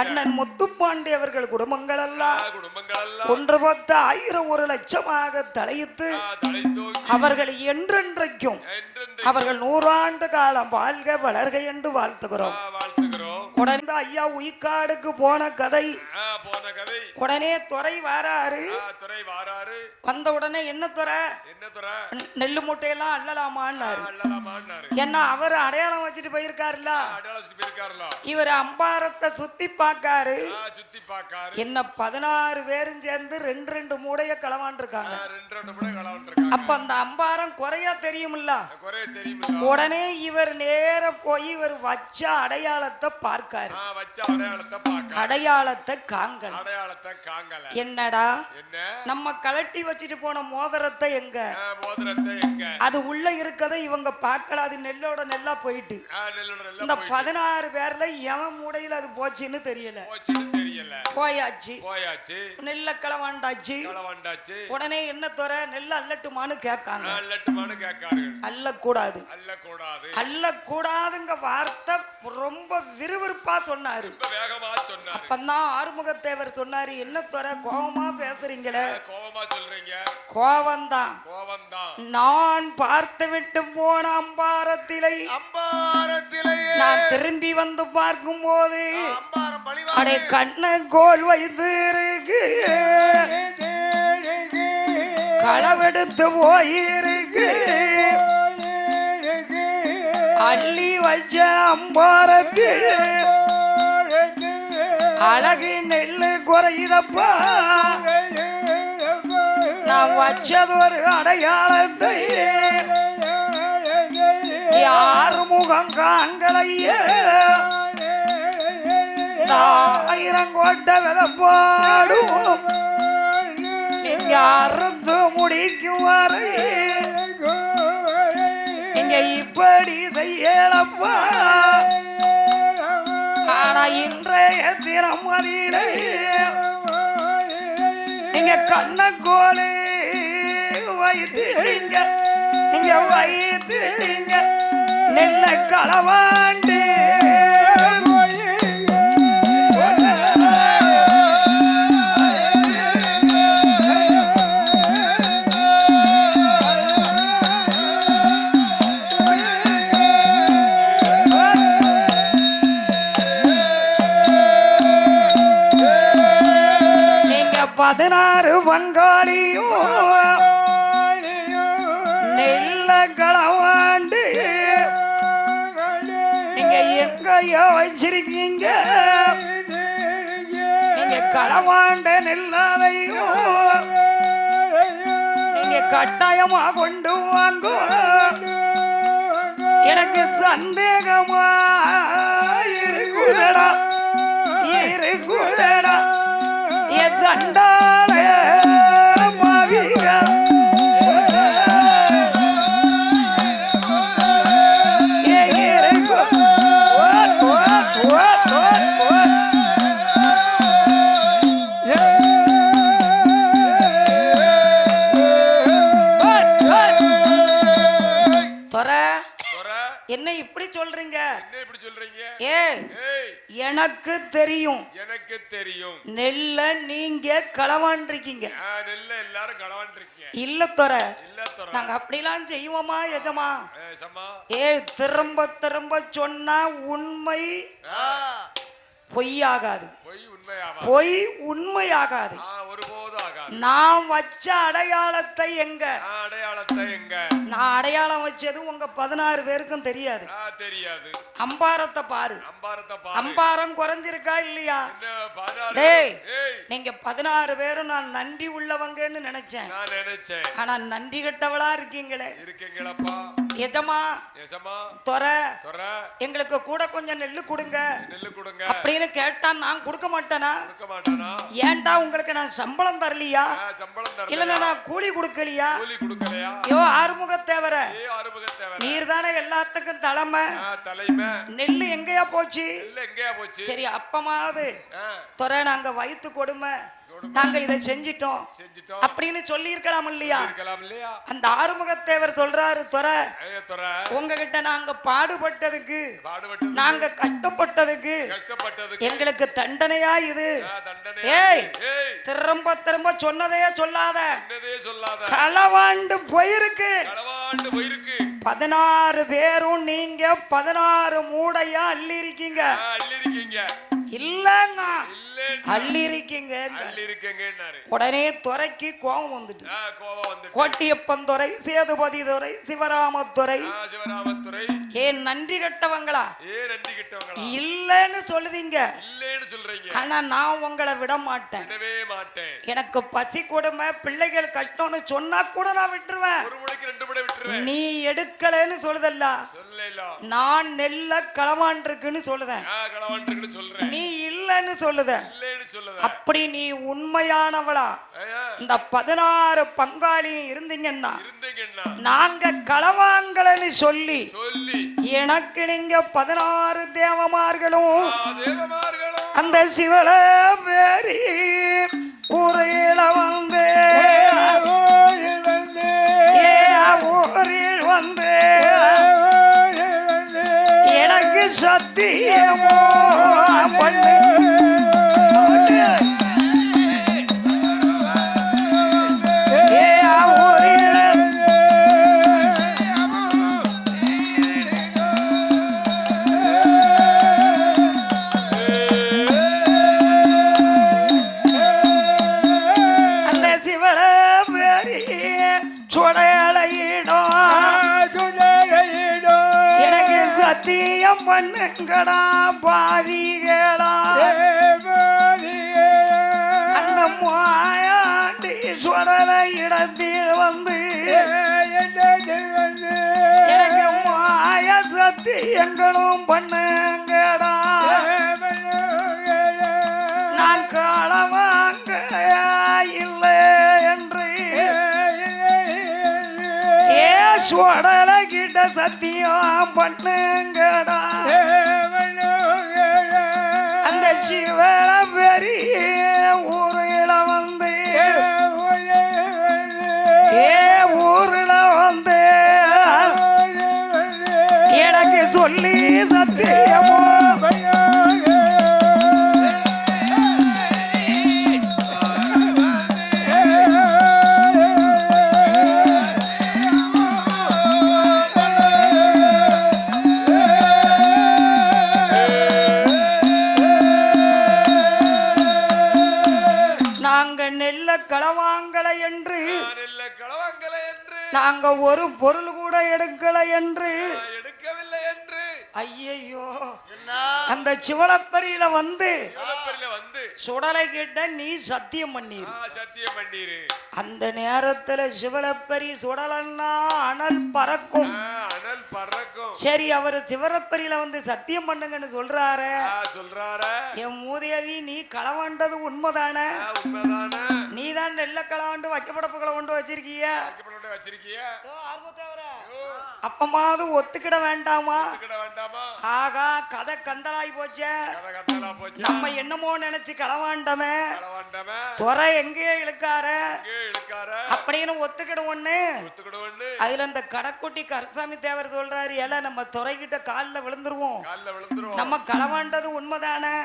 அண்ணன் முத்துப்பாண்டி அவர்கள் குடும்பங்கள் எல்லாம் 110,000 1 லட்சமாக தலையிட்டு அவர்கள் என்றென்றைக்கும் அவர்கள் 100 ஆண்டு காலம் வாழ்க வளர்க என்று வாழ்த்துகிறோம். உடனே ஐயா உயிக்காடுக்கு போன கதை போன கதை. உடனே துறை வாராரு. துறை வாராரு. வந்த உடனே என்ன துறை நெல்லு மூட்டையெல்லாம் அள்ளலாமான்னாரு. ஏன்னா அவர் அடையாளம் வச்சுட்டு போயிருக்காருல்ல. இவர் அம்பாரத்தை சுத்தி பார்க்காரு. என்ன 16 பேரும் சேர்ந்து 2 மூடைய களவாண்டு இருக்காங்க. அப்ப அந்த அம்பாரம் குறையா தெரியுமில்ல. உடனே இவர் நேர போய் இவர் வச்ச அடையாளத்தை பார்க்காரு. அடையாளத்தை காங்கல. என்னடா நம்ம கலட்டி வச்சுட்டு போன மோதிரத்தை எங்க? அது உள்ள இருக்கதை இவங்க பார்க்கல. அது நெல்லோட நெல்லா போயிட்டு இந்த 16 பேர்ல எவன் மூடையில அது போச்சுன்னு தெரியல. போயாச்சு நெல்ல களவாண்டாச்சு. உடனே என்ன துறை நெல்ல அல்லட்டுமான்னு கேட்காங்க. அள்ளக்கூடாது அள்ளக்கூடாதுங்க வார்த்தை ரொம்ப விறுவிறுப்பா சொன்னாரு. அப்பதான் ஆறுமுகத்தேவர் சொன்னாரு, என்ன துறை கோபமா பேசுறீங்களே? கோவம்தான். நான் பார்த்து விட்டு போன அம்பாரத்திலே நான் திரும்பி வந்து பார்க்கும் போது அடே கண்ண கோல் வைத்து இருக்கு, களவெடுத்து போயிருக்கு, அள்ளி வச்ச அம்பாரத்தில் அழகு நெல்லு குறையுதப்பா. நான் வச்சது ஒரு அடையாளத்தை யாரு முகம் காண்களைய 1000 கோட்டை விதப்பாடும் நீங்க அறுத்து முடிக்கும் வரை நீங்க இப்படி செய்யலப்பா. ஆனா இன்றைய தினமதியிலே நீங்க கண்ணக்கோளு வைத்துட்டீங்க, நீங்க வைத்துட்டீங்க நெல்ல களவாண்டு. நீங்க 16 பங்காளியும் நெல்ல களவாண்டு நீங்க எங்கயோ வச்சிருக்கீங்க. நீங்க களவாண்ட நெல்லதையும் நீங்க கட்டாயமா கொண்டு வாங்க. எனக்கு சந்தேகமா இருக்குதடா இருக்குதடா என் தண்டால மாவிக என்ன இப்படி சொல்றீங்க? ஏ எனக்கு தெரியும் நெல்ல நீங்க களவாண்டிருக்கீங்க. இல்ல துறை நாங்க அப்படிலாம் செய்வோமா எஜமா? ஏ திரும்ப திரும்ப சொன்னா உண்மை பொய்யாகாது, பொய் உண்மையாகாது. நான் வச்ச அடையாளத்தை எங்க? நான் அடையாளம் வச்சது உங்க 16 பேருக்கும் தெரியாது. அம்பாரத்தை பாரு, அம்பாரம் குறைஞ்சிருக்கா இல்லையா? டேய் நீங்க 16 பேரும் நான் நன்றி உள்ளவங்கன்னு நினைச்சேன். ஆனா நன்றி கட்டவளா இருக்கீங்களே. எஜமா துறை எங்களுக்கு கூட கொஞ்சம் நெல்லு கொடுங்க அப்படின்னு கேட்டா நான் கொடுக்க மாட்டேனா? ஏன்டா உங்களுக்கு நான் சம்பளம் தரலையா? இல்ல நான் கூலி கொடுக்கலையா? யோ ஆறுமுகத்தேவர நீர் தானே எல்லாத்துக்கும் தலைமை. நெல்லு எங்கயா போச்சு? சரி அப்பமாவது துறை நாங்க வயிற்று கொடுமை நாங்க இதை செஞ்சிட்டோம் அப்படின்னு சொல்லி இருக்கலாம் இல்லையா? அந்த ஆறுமுகத்தேவர் சொல்றாரு, துறை உங்ககிட்ட நாங்க பாடுபட்டதுக்கு நாங்க கஷ்டப்பட்டதுக்கு எங்களுக்கு தண்டனையா இது? ஏய் திரும்ப திரும்ப சொன்னதையே சொல்லாத. களவாண்டு போயிருக்கு 16 பேரும் நீங்க 16 மூடையா அள்ளி இருக்கீங்க. இல்லங்க அள்ளி இருக்கீங்க. உடனே துறைக்கு கோபம் வந்துட்டு கோட்டியப்பன் துறை, சேதுபதி துறை, சிவராமத்துறை, ஏன் நன்றி கட்டவங்களா இல்லன்னு சொல்லுவீங்க. ஆனா நான் உங்களை விட மாட்டேன். எனக்கு பசி கொடுமை பிள்ளைகள் கஷ்டம்னு சொன்னா கூட நான் விட்டுருவேன். நீ எடுக்கலன்னு சொல்லுதல்ல, நான் நெல்ல களவான் இருக்குன்னு சொல்லுதேன், நீ இல்லன்னு சொல்லுத. அப்படி நீ உண்மையானவளா இந்த 16 பங்காளி இருந்தீங்கன்னா நாங்க களவாங்கலன்னு சொல்லி எனக்கு நீங்க 16 தேவமார்களும் அந்த சிவல பேரி ஊரில் வந்து ஊரில் வந்து எனக்கு சத்தியமோ பண்ணு. சத்தியம் பண்ணுங்கடா பாவிகளா, அந்த மாயாண்டி சுடல இடத்தில் வந்து எனக்கு மாய சத்தியங்களும் பண்ணுங்கடா. நான் களவாங்க இல்லை என்று சுடல கிட்ட சத்தியம் பண்ணுங்கடா. அந்த சிவல பெரிய ஊரில வந்து ஊரில் வந்து எனக்கு சொல்லி சத்தியமோ களவாங்கலை என்று நாங்க ஒரு பொருள் கூட எடுக்கலை என்று ஐயோ அந்த சிவலப்பரியில வந்து சுடலை கிட்ட நீ சத்தியம் பண்ணீரு. அந்த நேரத்துல சிவலப்பரி சுடலன்னா அனல் பறக்கும். சரி, அவரு சிவலப்பரியில வந்து சத்தியம் பண்ணுங்கன்னு சொல்றாரு. என் மூதேவி நீ களவாண்டது உண்மைதானே? நீ தான் நெல்ல களவாண்டு வைக்கப்படப்புகளை கொண்டு வச்சிருக்கிய. அப்பமாவது ஒத்துக்கிட வேண்டாமா? ஆகா, கதை கந்தலாய் போச்சே. நம்ம என்னமோ நினைச்சு களவாண்டமே, துறை எங்கேயே இழுக்கார அப்படின்னு ஒத்துக்கிடுவோன்னு. அதுல இந்த கடக்குட்டி கருசாமி தேவர் சொல்றாரு, ஏல நம்ம துறைகிட்ட காலில் விழுந்துருவோம், நம்ம களவாண்டது உண்மைதானே?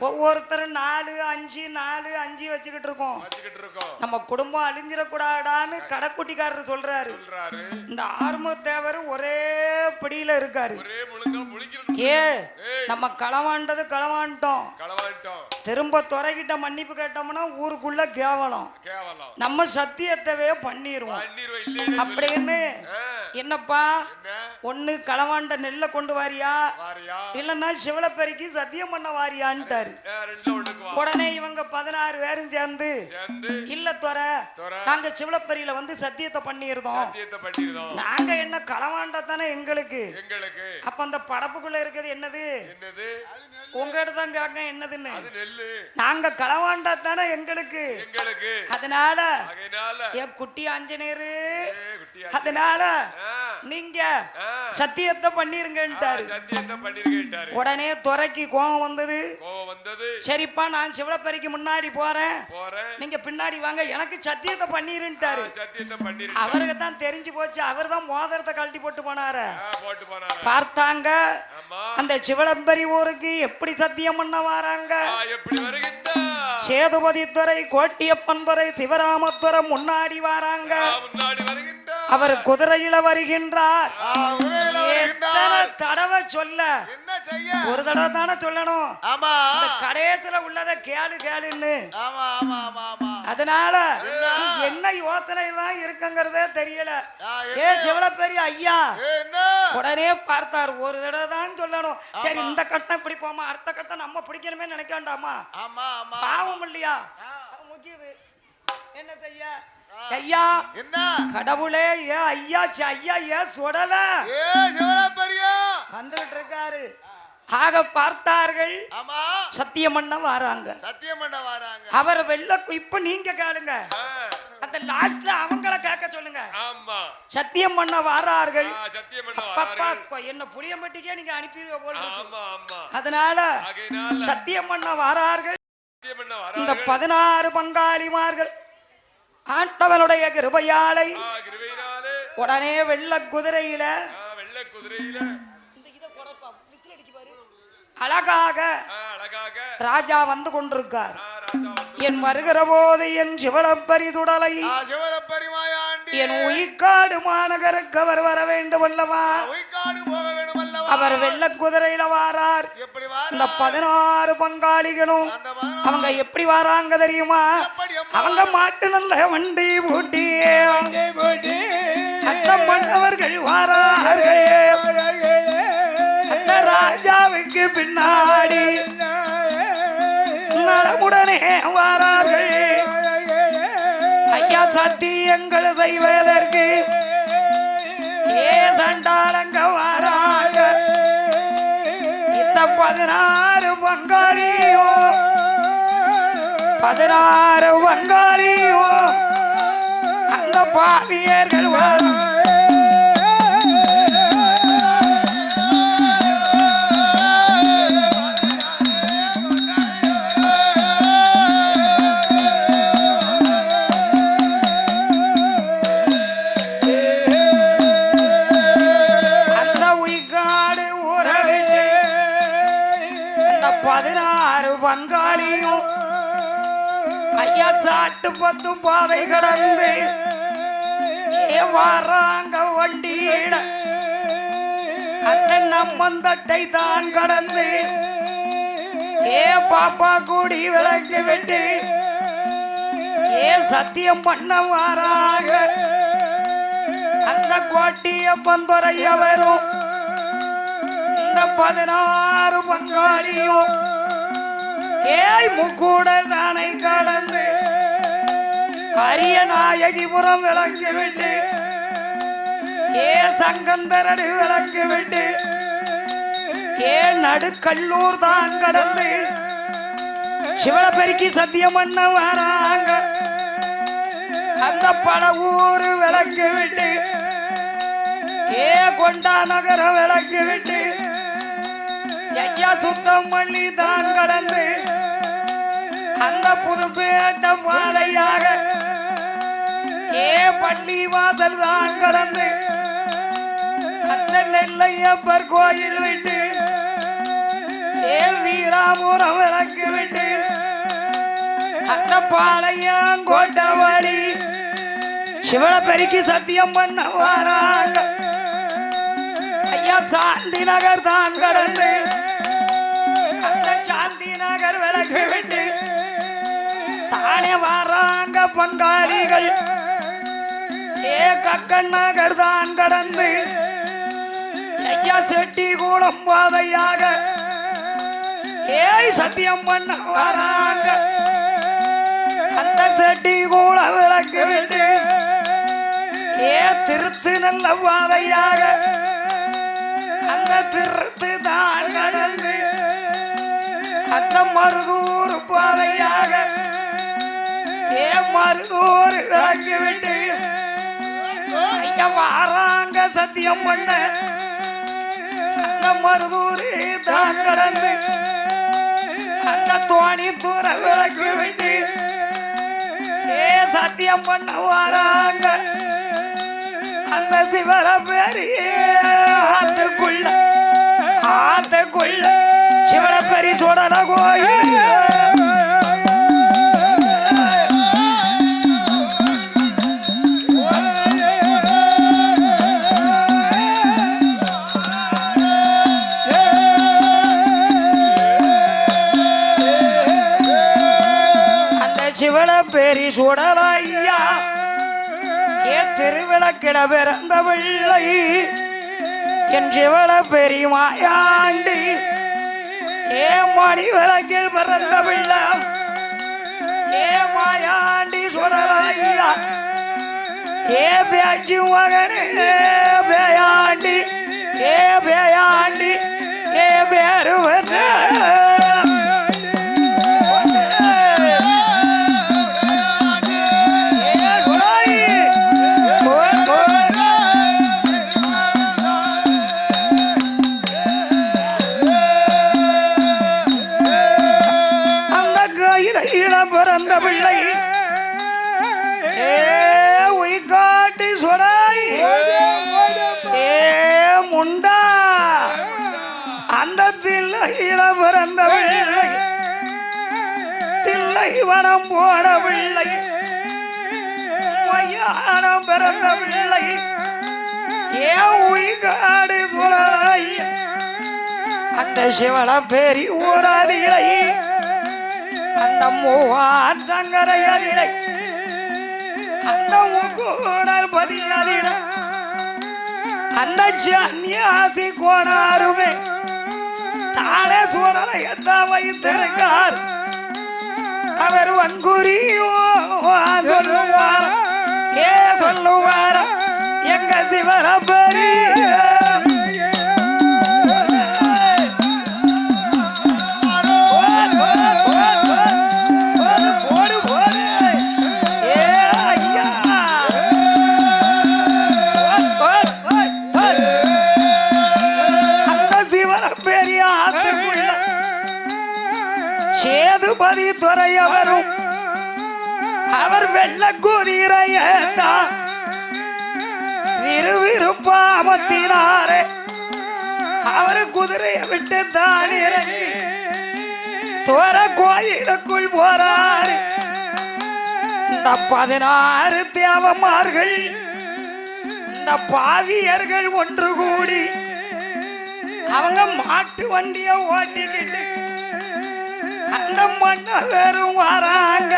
ஒவ்வொருத்தரும் 4, 5 4, 5 வச்சுக்கிட்டு இருக்கோம், நம்ம குடும்பம் அழிஞ்சிடக்கூடாதான்னு கடக்குட்டிக்காரர் சொல்றாரு. இந்த ஆர்ம தேவர் ஒரே பிடியில இருக்காரு. ஏ நம்ம களவாண்டது களவாண்டோம், திரும்ப துறைகிட்ட மன்னிப்பு கேட்டோம்னா ஊருக்குள்ள கேவலம், நம்ம சத்தியத்தவே பண்ணிடுவோம் அப்படின்னு. என்னப்பா ஒண்ணு களவாண்ட நெல்ல கொண்டு வாரியா இல்லன்னா சிவலப்பெரிக்கு சத்தியம் பண்ண வாரியான்ட்டாரு. உடனே இவங்க 16 பேரும் சேர்ந்து இல்ல துறை, நாங்க சிவலப்பெரியில வந்து சத்தியத்தை பண்ணிருந்தோம், நாங்க என்ன களவாண்டதானே எங்களுக்கு. அப்ப அந்த படப்புக்குள்ள இருக்கிறது என்னது? உங்ககிட்ட தான் கேட்க என்னதுன்னு. நாங்க களவாண்டா தானே எங்களுக்கு. அதனால என் குட்டி ஆஞ்சநேயரு, அதனால நீங்க சத்தியத்தை பண்ணிருங்கன்ட்டாரு. உடனே துறைக்கு கோபம் வந்தது. சரிப்பா, நான் சிவலப்பெரிக்கு முன்னாடி போறேன், நீங்க பின்னாடி வாங்க, எனக்கு சத்தியத்தை பண்ணிருன்ட்டாரு. அவருக்கு தான் தெரிஞ்சு போச்சு, அவர் தான் மோதிரத்தை கழட்டி போட்டு போனாரு. பார்த்தாங்க அந்த சிவலப்பெரி ஊருக்கு எப்படி சத்தியம் பண்ண வராங்க. சேதுபதி துறை, கோட்டியப்பன் துறை, சிவராமத்துறை முன்னாடி வராங்க. அவர் குதிரையில வருகின்றார். எத்தனை தடவை சொல்ல, ஒரு தடவை தானே சொல்லணும். கடையத்துல உள்ளத கேளு கேளுன்னு. அதனால என்ன யோசனை தான் இருக்குங்கிறதே தெரியல. ஏ சிவலப்பெரிய ஐயா உடனே பார்த்தார். ஒரு தடவை தான் சொல்லணும். சரி, இந்த கட்டம் இப்படி போமா, அடுத்த கட்டம் நம்ம பிடிக்கணுமே நினைக்க வேண்டாமா? பாவம் இல்லையா? என்ன செய்ய ஐயா? என்ன கடவுளே, ஏ ஐயா ஐயா ஏன் சுடல வந்துகிட்டு இருக்காரு. ஆக பார்த்தார்கள். சத்தியமண்ண வராங்க. அவர் வெள்ள. இப்ப நீங்க கேளுங்க, அந்த லாஸ்ட்ல அவங்கள கேட்க சொல்லுங்க. சத்தியம் பண்ண வாரார்கள். என்ன புளியம்பட்டிக்கே நீங்க அனுப்பிடுவ போல. அதனால சத்தியம் பண்ண வாரார்கள். இந்த 16 பங்காளிமார்கள் ஆண்டவனுடைய கிருபையாலை உடனே வெள்ள குதிரையில அழகாக ராஜா வந்து கொண்டிருக்கார். என் வருகிற போது என் சிவலப்பரி துடலை என் உயிர்காடு மாநகருக்கு அவர் வர வேண்டும் அல்லவா? அவர் வெள்ள குதிரையில வாரார். இந்த 16 பங்காளிகளும் அவங்க எப்படி வராங்க தெரியுமா? அவங்க மாட்டு நல்ல வண்டி பூட்டி அந்த மன்னவர்கள் வாரார்கள். அந்த ராஜாவுக்கு பின்னாடி நடமுடனே வாரார்கள். ஐயா சத்தியங்கள் செய்வதற்கு ஏதண்டாளங்க வாராங்க. இந்த 16 பங்காளியோ 16 பங்காளியோ அந்த பாவியர்கள் வாராங்க. பங்காளியும் ஐயா சாட்டு 10 பாதை கடந்து வாராங்க வண்டியிட. அந்த நம்மந்தட்டை தான் கடந்து பாப்பா கூடி விளக்கு விட்டு சத்தியம் பண்ண வாராங்க. அந்த கோட்டியப்பன் துறையவரும் இந்த 16 பங்காளியும் முக்கூடல் தானை கடந்து அரிய நாயகிபுரம் விளக்கு விட்டு சங்கந்தரடு விளக்கு விட்டு நடுக்கல்லூர் தான் கடந்து சிவலப்பெருக்கி சத்தியம் பண்ண வராங்க. அந்த பல ஊரு விளக்கு விட்டு கொண்டா நகரம் விளக்கு விட்டு ஐயா சுத்தம் பண்ணி தான் கடந்து அந்த புதுப்பேட்ட பாதையாக பள்ளி வாசல் தான் கடந்து அந்த நெல்லையப்பர் கோயில் விட்டு வீராபுரம் விளக்கு விட்டு அந்த பாளையம் கோட்டவாடி சிவலப்பெருக்கி சத்தியம் பண்ண வராங்க. ஐயா சாந்தி நகர் தான் கடந்து அந்த சாந்தி நகர் விளக்கு விட்டு தானே வராங்க பங்காளிகள். கக்கன் நகர் தான் கடந்து ஐயா செட்டி கூடம் பாதையாக சத்தியம் பண்ண வராங்க. அந்த செட்டி கூடம் விளக்கு விட்டு திருத்து நல்ல பாதையாக அந்த திருத்து தான் கடந்து அந்த மருதூர் பாதையாக மருதூர் விளக்கு விட்டு வாராங்க சத்தியம் பண்ண அந்த மருதூர் தான் கடந்து அந்த தோணி தூர விளக்கு விட்டு சத்தியம் பண்ண வாராங்க. அந்த சிவர பெரிய ஆத்துக்குள்ள சிவர பெரிய சுடல கோயில் சிவள பெரி சுடலையா ஏ திருவிளக்கிட பிறந்த பிள்ளை என் சிவள பெரி மாயாண்டி ஏ மணி விளக்கில் பிறந்த பிள்ளை ஏ மாயாண்டி சுடலையா ஏ பேச்சு மகனே பேயாண்டி ஏ பேயாண்டி ஏ பேரு பிறந்த பிள்ளை ஏ உயிர்காட்டி சொடாய் ஏ முண்டா அந்த தில்லையில பிறந்த பிள்ளை தில்லை வனம் போன பிள்ளை மையானம் பிறந்த பிள்ளை ஏ உயிர்காடு சொடாய் அந்த சிவளம் பேரி ஊராதிலை அந்த மூவாற்றங்கரை அதிலை அந்த முக்கூடல் பதியதிலை அந்த சன்னியாசி கோணாருமே தானே சூடலை எந்த வைத்திருக்கார் அவர் வன்குறியோ சொல்லுவார் ஏ சொல்லுவார் எங்க சிவரப்பரி சேதுபதி துறையவரும் அவர் வெள்ள குதிரையத்தான் விறுவிறுப்பாமத்தினாரே அவர் குதிரையை விட்டு தான் இறங்கி துற கோயிலுக்குள் போறாரு. இந்த 16 தேவமார்கள் இந்த பாவியர்கள் ஒன்று கூடி அவங்க மாட்டு வண்டிய ஓட்டிக்கிட்டு அந்த மண்ண வெறும் வராங்க.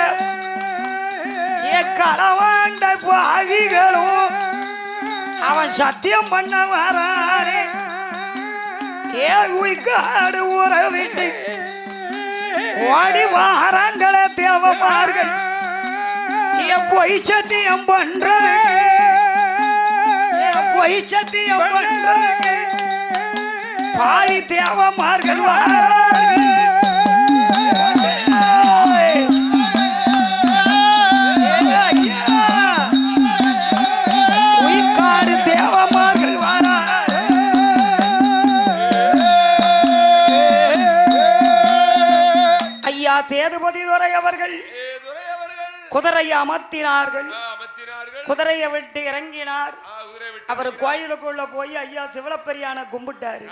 ஏ களவாண்ட பாவிகளும் அவன் சத்தியம் பண்ண வரானே. ஏ உயிர்காடு ஊற விட்டு ஓடி வாராங்கள தேவமார்கள். பொய் சத்தியம் பண்றதுக்கு பொய் சத்தியம் பண்றதுக்கு பாவி தேவமார்கள் வாரார்கள். சேதுபதி துரை அவர்கள் குதிரையை அமர்த்தினார்கள். குதிரையை விட்டு இறங்கினார். அவர் கோயிலுக்குள்ள போய் ஐயா சிவலப்பெரியான கும்பிட்டாரு.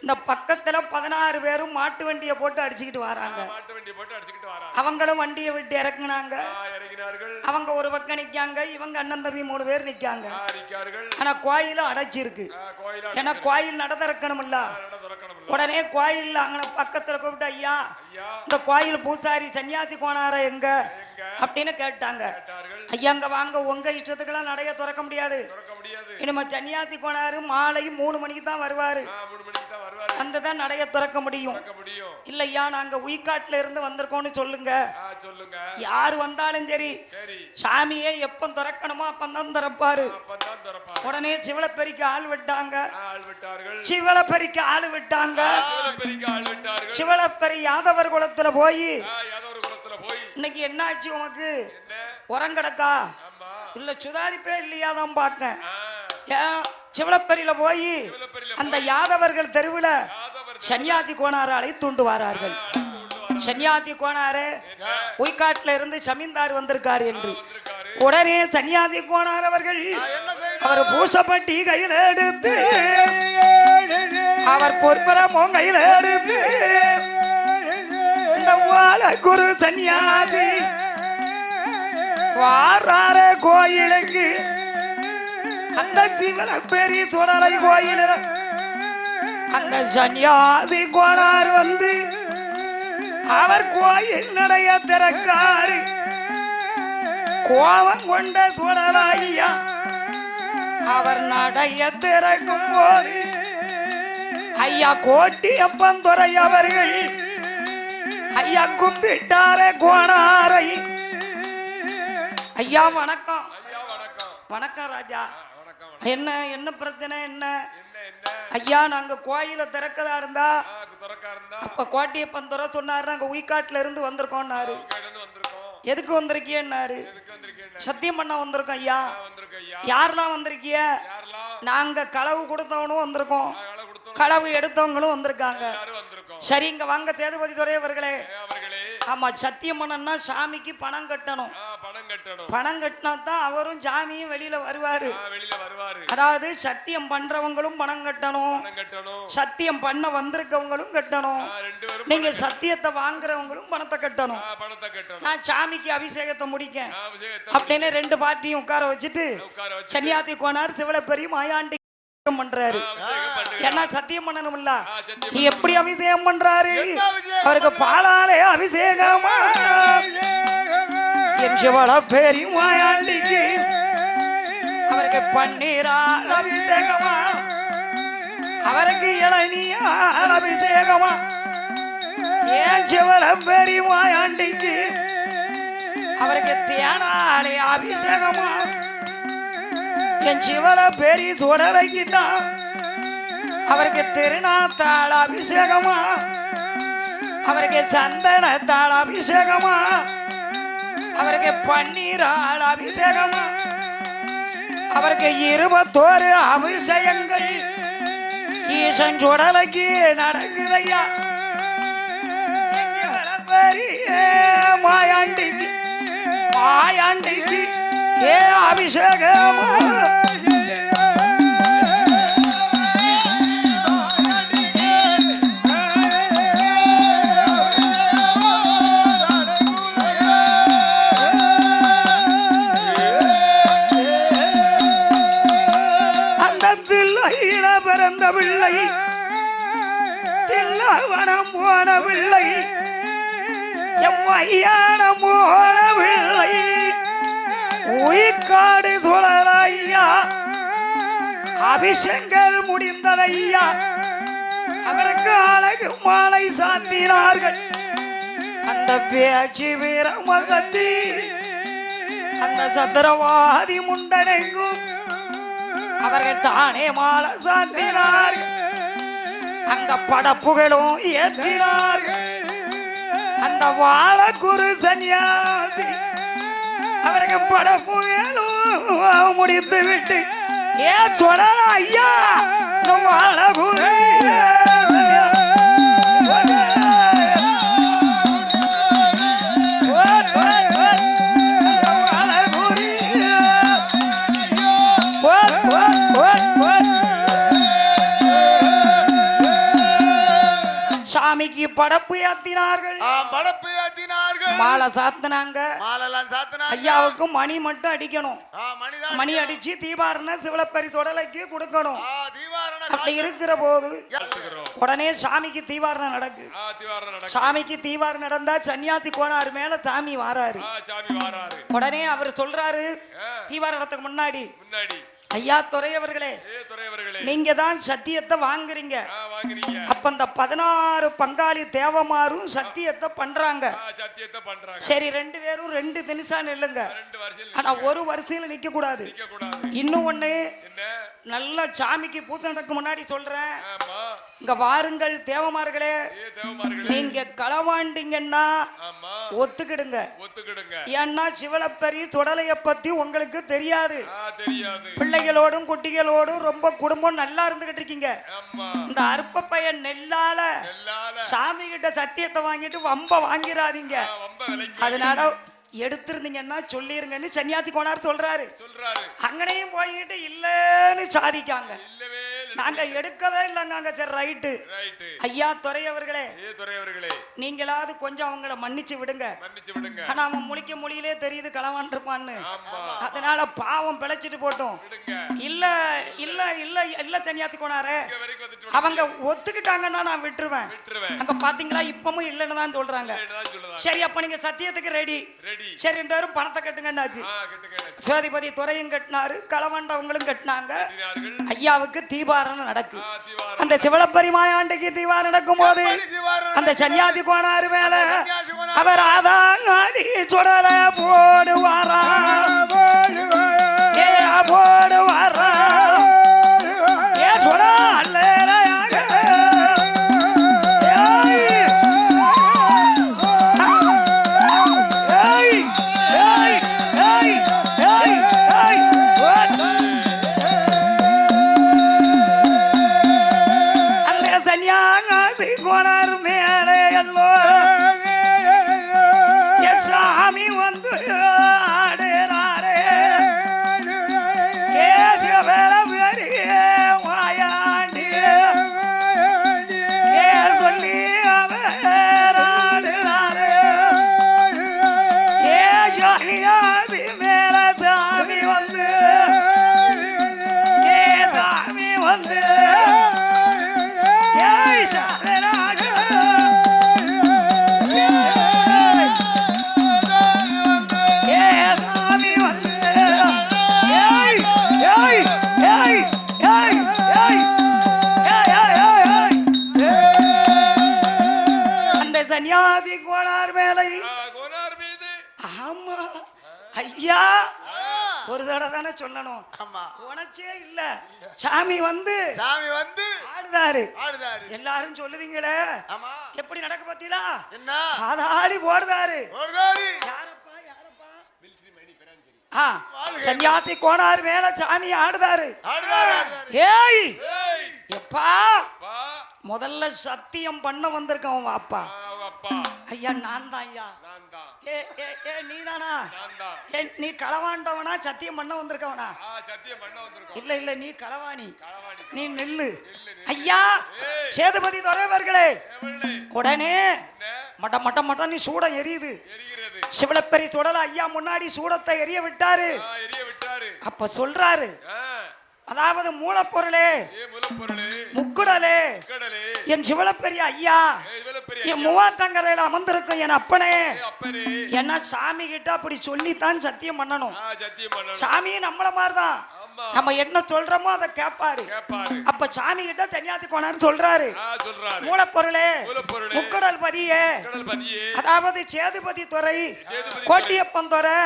இந்த பக்கத்துல 16 பேரும் மாட்டு வண்டியை போட்டு அடிச்சுக்கிட்டு வராங்க. அவங்களும் வண்டியை விட்டு இறக்குனாங்க. அவங்க ஒரு பக்கம் நிக்காங்க, இவங்க அண்ணன் தம்பி 3 பேர் நிக்காங்க. ஆனா கோயில அடைச்சிருக்கு. ஏன்னா கோயில் நட திறக்கணும்ல. உடனே கோயில் அங்க பக்கத்துல கூப்பிட்டு ஐயா இந்த கோயில் பூசாரி சன்னியாசி கோணார எங்க அப்படின்னு கேட்டாங்க. ஐயா அங்க வாங்க, உங்க இஷ்டத்துக்கெல்லாம் நடைய திறக்க முடியாது. இனிமே சன்னியாசி கோணாரு மாலை 3 மணிக்கு தான் வருவாரு. அந்ததான் நடைய திறக்க முடியும். இல்லையா நாங்க உயிர்காட்டுல இருந்து வந்திருக்கோம்னு சொல்லுங்க. யாரு வந்தாலும் சரி சாமியே எப்ப திறக்கணுமோ அப்பந்தான் திறப்பாரு. உடனே சிவலப்பெரிக்கு ஆள் விட்டாங்க. சிவலப்பெரிக்கு ஆள் விட்டாங்க. சிவலப்பெரி யாதவர் குலத்துல போய் இன்னைக்கு என்ன ஆச்சு உனக்கு உரங்கடக்கா இல்ல சுதாரிப்பே இல்லையா தான் பார்த்தேன். சிவலப்பெரியில போய் அந்த யாதவர்கள் தெருவில் சன்னியாசி கோணாராலை தூண்டு வாரார்கள். சன்னியாசி கோணாரு உய்காட்டுல இருந்து ஜமீன்தார் வந்திருக்காரு என்று உடனே சன்னியாசி கோணார் அவர்கள் அவர் பூசப்பட்டி கையில் எடுத்து அவர் பொற்பரமும் கையில் எடுத்து இந்த குரு சன்னியாசி வாரார கோயிலுக்கு அந்த சிவலப்பெரி சுடலை கோயில் அந்த சன்னியாசி கோணார் வந்து அவர் கோயில் நடைய திறக்காரு கோபம் கொண்ட சுடராய்யா அவர் நடைய திறக்கும் போது ஐயா கோட்டியப்பந்துரை அவர்கள் ஐயா கும்பிட்டாரே கோணாரை. ஐயா வணக்கம். வணக்கம் ராஜா. என்ன என்ன பிரச்சனை என்ன? ஐயா நாங்க கோயில திறக்கதா இருந்தா அப்ப கோட்டியப்பந்துரை சொன்னாரு நாங்க உயிக்காட்டுல இருந்து வந்திருக்கோம்னாரு. எதுக்கு வந்திருக்கியன்னாரு. சத்தியம் பண்ண வந்திருக்கோம் ஐயா. யாரெல்லாம் வந்திருக்கிய? நாங்க களவு கொடுத்தவனும் வந்திருக்கோம், களவு எடுத்தவங்களும் வந்திருக்காங்க. சரி இங்க வாங்க சேதுபதி துரை அவர்களே. ஆமா சத்தியம் பண்ணா சாமிக்கு பணம் கட்டணும். பணம் கட்டினா தான் அவரும் சாமியும் வெளியில வருவாரு. அதாவது சத்தியம் பண்றவங்களும் பணம் கட்டணும், சத்தியம் பண்ண வந்திருக்கவங்களும் கட்டணும். நீங்க சத்தியத்தை வாங்குறவங்களும் பணத்தை கட்டணும். நான் சாமிக்கு அபிஷேகத்தை முடிக்க அப்படின்னு ரெண்டு பார்ட்டியும் உட்கார வச்சுட்டு சன்னியாத்தி கோனார் சிவலப்பெரிய மாயாண்டி பண்றாரு. என்ன சத்தியம் பண்ணணும்ல? எப்படி அபிஷேகம் பண்றாரு? அவருக்கு பாலாலே அபிஷேகமா என் சிவலப்பெரிய மாயாண்டிக்கு அவருக்கு பன்னீரால் அபிஷேகமா அவருக்கு இளநீயால் அபிஷேகமா ஏன் சிவலப்பெரிய மாயாண்டிக்கு அவருக்கு தேனாலே அபிஷேகமா என் சிவல பெரிய சுடலைக்கு தான் அவருக்கு திருநாத்தாள் அபிஷேகமா அவருக்கு சந்தனத்தாள் அபிஷேகமா அவருக்கு பன்னீராள் அபிஷேகமா அவருக்கு 21 அபிஷேகங்கள் ஈசன் சுடலைக்கு நடக்குதையா. மாயாண்டிக்கு மாயாண்டிக்கு ஏ அபிஷேகமா அந்த தில்லையில பிறந்த பிள்ளை தில்லவனம் போன பிள்ளை எம்மையானம் போன பிள்ளை உயிர்காடு சுழலையா அபிஷேகங்கள் முடிந்ததையா அவருக்கு அழகு மாலை சாத்தினார்கள். அந்த பேச்சு வீரமகத்தி அந்த சத்திரவாதி முண்டனைக்கும் அவர்கள் தானே மாலை சாத்தினார்கள். அங்க படப்புகளும் ஏற்றினார்கள். அந்த வாழ குரு சன்னியாசி அவருக்கு படப்புகளும் முடித்து விட்டு ஏ சொன்னால ஐயா வாழ குரு சாமிக்கு படப்பு ஏத்தினார்கள். படப்பு ஏத்தினார்கள். மாலை சாத்தினாங்க. மாலைலாம் சாத்தினாங்க. ஐயாவுக்கு மணி மட்டும் அடிக்கணும். மணி அடிச்சு தீபாரண சிவலப்பரி தொடலைக்கு கொடுக்கணும். அப்படி இருக்கிற போது உடனே சாமிக்கு தீவாரணம் நடக்கு. சாமிக்கு தீவாரணம் நடந்தா சன்னியாசி கோனார் மேல சாமி வாராரு. உடனே அவர் சொல்றாரு தீவாரணத்துக்கு முன்னாடி ஐயா துரையவர்களே நீங்க தான் சத்தியத்தை வாங்குறீங்க. அப்ப அந்த 16 பங்காளி தேவமாரும் சத்தியத்தை பண்றாங்க. சரி 2 பேரும் 2 தினிசா நில்லுங்க. ஆனா ஒரு வரிசையில நிக்க கூடாது. இன்னும் ஒண்ணு நல்ல சாமிக்கு பூத்து நடக்கு முன்னாடி சொல்றேன். இங்க வாருங்கள் தேவமார்களே, நீங்க களவாண்டிங்கன்னா ஒத்துக்கிடுங்க. ஏன்னா சிவலப்பரி தொடலைய பத்தி உங்களுக்கு தெரியாது. பிள்ளைகளோடும் குட்டிகளோடும் ரொம்ப குடும்பம் நல்லா இருந்துகிட்டு இருக்கீங்க. இந்த அற்ப பையன் நெல்லால சாமி கிட்ட சத்தியத்தை வாங்கிட்டு வம்ப வாங்கிடாதீங்க. அதனால எடுத்திருந்தீங்கன்னா சொல்லிருங்கன்னு சன்னியாசி கோனார் சொல்றாரு. அங்கனையும் போய்கிட்டு இல்லன்னு சாதிக்காங்க. நாங்க எடுக்கவே இல்லைங்க. சரி ரைட்டு ஐயா துரையவர்களே நீங்களாவது கொஞ்சம் அவங்கள மன்னிச்சு விடுங்க. ஆனா அவன் முழிக்க மொழியிலே தெரியுது களவான் இருப்பான்னு. அதனால பாவம் பிழைச்சிட்டு போட்டோம். இல்ல இல்ல இல்ல இல்ல தனியாத்து போனாரு அவங்க ஒத்துக்கிட்டாங்கன்னா நான் விட்டுருவேன். அங்க பாத்தீங்களா இப்பவும் இல்லைன்னு தான் சொல்றாங்க. சரி அப்ப நீங்க சத்தியத்துக்கு ரெடி. சரி 2 பேரும் பணத்தை கட்டுங்கன்னாச்சு. சேதுபதி துறையும் கட்டினாரு, களவாண்டவங்களும் கட்டினாங்க. ஐயாவுக்கு தீபாரணம் நடக்கு. அந்த சிவலப்பரி மாயாண்டிக்கு தீபாரம் நடக்கும் போது அந்த சன்னியாசி கோணாரு மேல அவர் ஆதாங்காதி சுடல போடுவாரா போடுவாரா ஏ சுட அல்லையாக அந்த சன்னியாசி கோணாரு மேலே எல்லோ சாமி வந்து ஆடுறாரே ஏசிய வேல பெரிய மாயாண்டி ஏ சொல்லி அவர் ஆடுறாரே ஏ சாணியாதி மேல சாமி வந்து ஏ சாமி வந்து ஏய் சாதனாடு சன்னியாசி கோணார் மேலை ஆமா ஐயா ஒரு தடவை தானே சொல்லணும். உனச்சே இல்ல சாமி வந்து ஆடுதாரு. எல்லாரும் சொல்லுவீங்களே எப்படி நடக்க பாத்தீங்களா? ஆதாளி போடுதாரு. சன்னியாசி கோணார் மேல சாமி ஆடுதாரு. ஏய் எப்பா முதல்ல சத்தியம் பண்ண வந்திருக்கோம் அப்பா. ஐயா நான் தான் ஐயா. நீதானா? நீ களவாண்டவனா சத்தியம் பண்ண வந்திருக்கவனா? இல்ல இல்ல நீ களவாணி. நீ நெல்லு ஐயா. சேதுபதி துறைவர்களே உடனே மட்ட மட்ட மட்ட நீ சூடம் எரியுது. சிவலப்பெரி சுடல ஐயா முன்னாடி சூடத்தை எரிய விட்டாரு. அப்ப சொல்றாரு அதாவது மூலப்பொருளே முக்குடலே என் சிவலப்பெரிய ஐயா என் மூவாட்டங்கரையில அமர்ந்திருக்கும் என் அப்பனே என்ன சாமி கிட்ட அப்படி சொல்லித்தான் சத்தியம் பண்ணணும். சாமியும் நம்மள மாதிரிதான். நம்ம என்ன சொல்றோமோ அதை கேட்பாரு. அப்ப சாமி கிட்ட தனியாத்து கோணாரு சொல்றாரு மூலப்பொருளே முக்கடல் பதியே அதாவது சேதுபதி துறை கோட்டியப்பன் துறை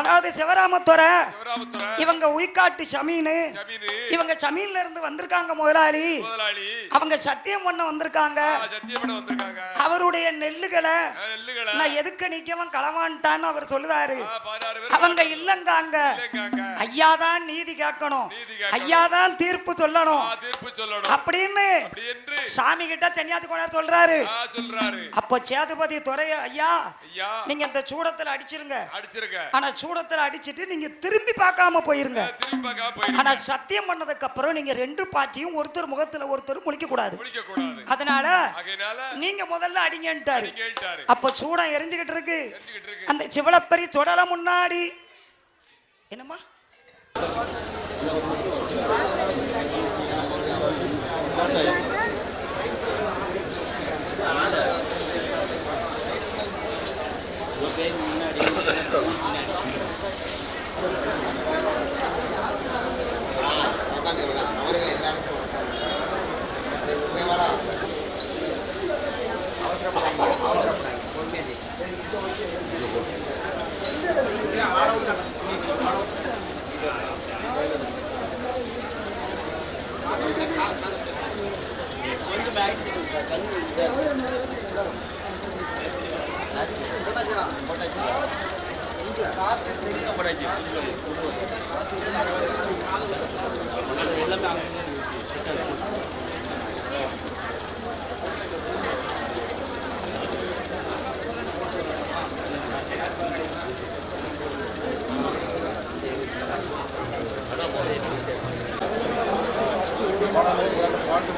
அதாவது சிவராமத்துறை இவங்க உய்காட்டு சமீனு இவங்க சமீன்ல இருந்து வந்திருக்காங்க முதலாளி. அவங்க சத்தியம் பண்ண வந்திருக்காங்க. அவருடைய நெல்லுகளை நான் எதுக்கு நிக்கவன் களவான்ட்டான்னு அவர் சொல்லுதாரு. அவங்க இல்லங்காங்க ஐயாதான் நீதி கேட்கணும், ஐயாதான் தீர்ப்பு சொல்லணும் அப்படின்னு சாமி கிட்ட சன்னியாசி கோணார் சொல்றாரு. அப்ப சேதுபதி துறை ஐயா நீங்க இந்த சூடத்துல அடிச்சிருங்க. ஆனா சூடத்துல அடிச்சிட்டு நீங்க திரும்பி பார்க்காம போயிருங்க. ஆனா சத்தியம் பண்ணதுக்கு அப்புறம் நீங்க 2 பாட்டியும் ஒருத்தர் முகத்துல ஒருத்தர் முழிக்க கூடாது. அதனால நீங்க முதல்ல அடிங்கன்ட்டாரு. அப்ப சூடம் எரிஞ்சுகிட்டு இருக்கு. அந்த சிவலப்பரி தொடர முன்னாடி என்னமா பாட்டு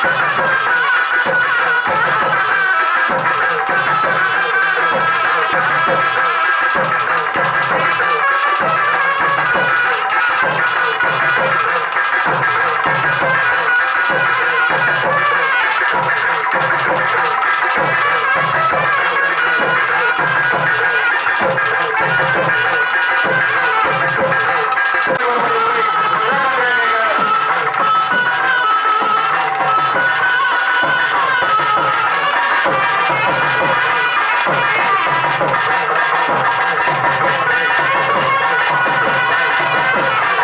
Thank you.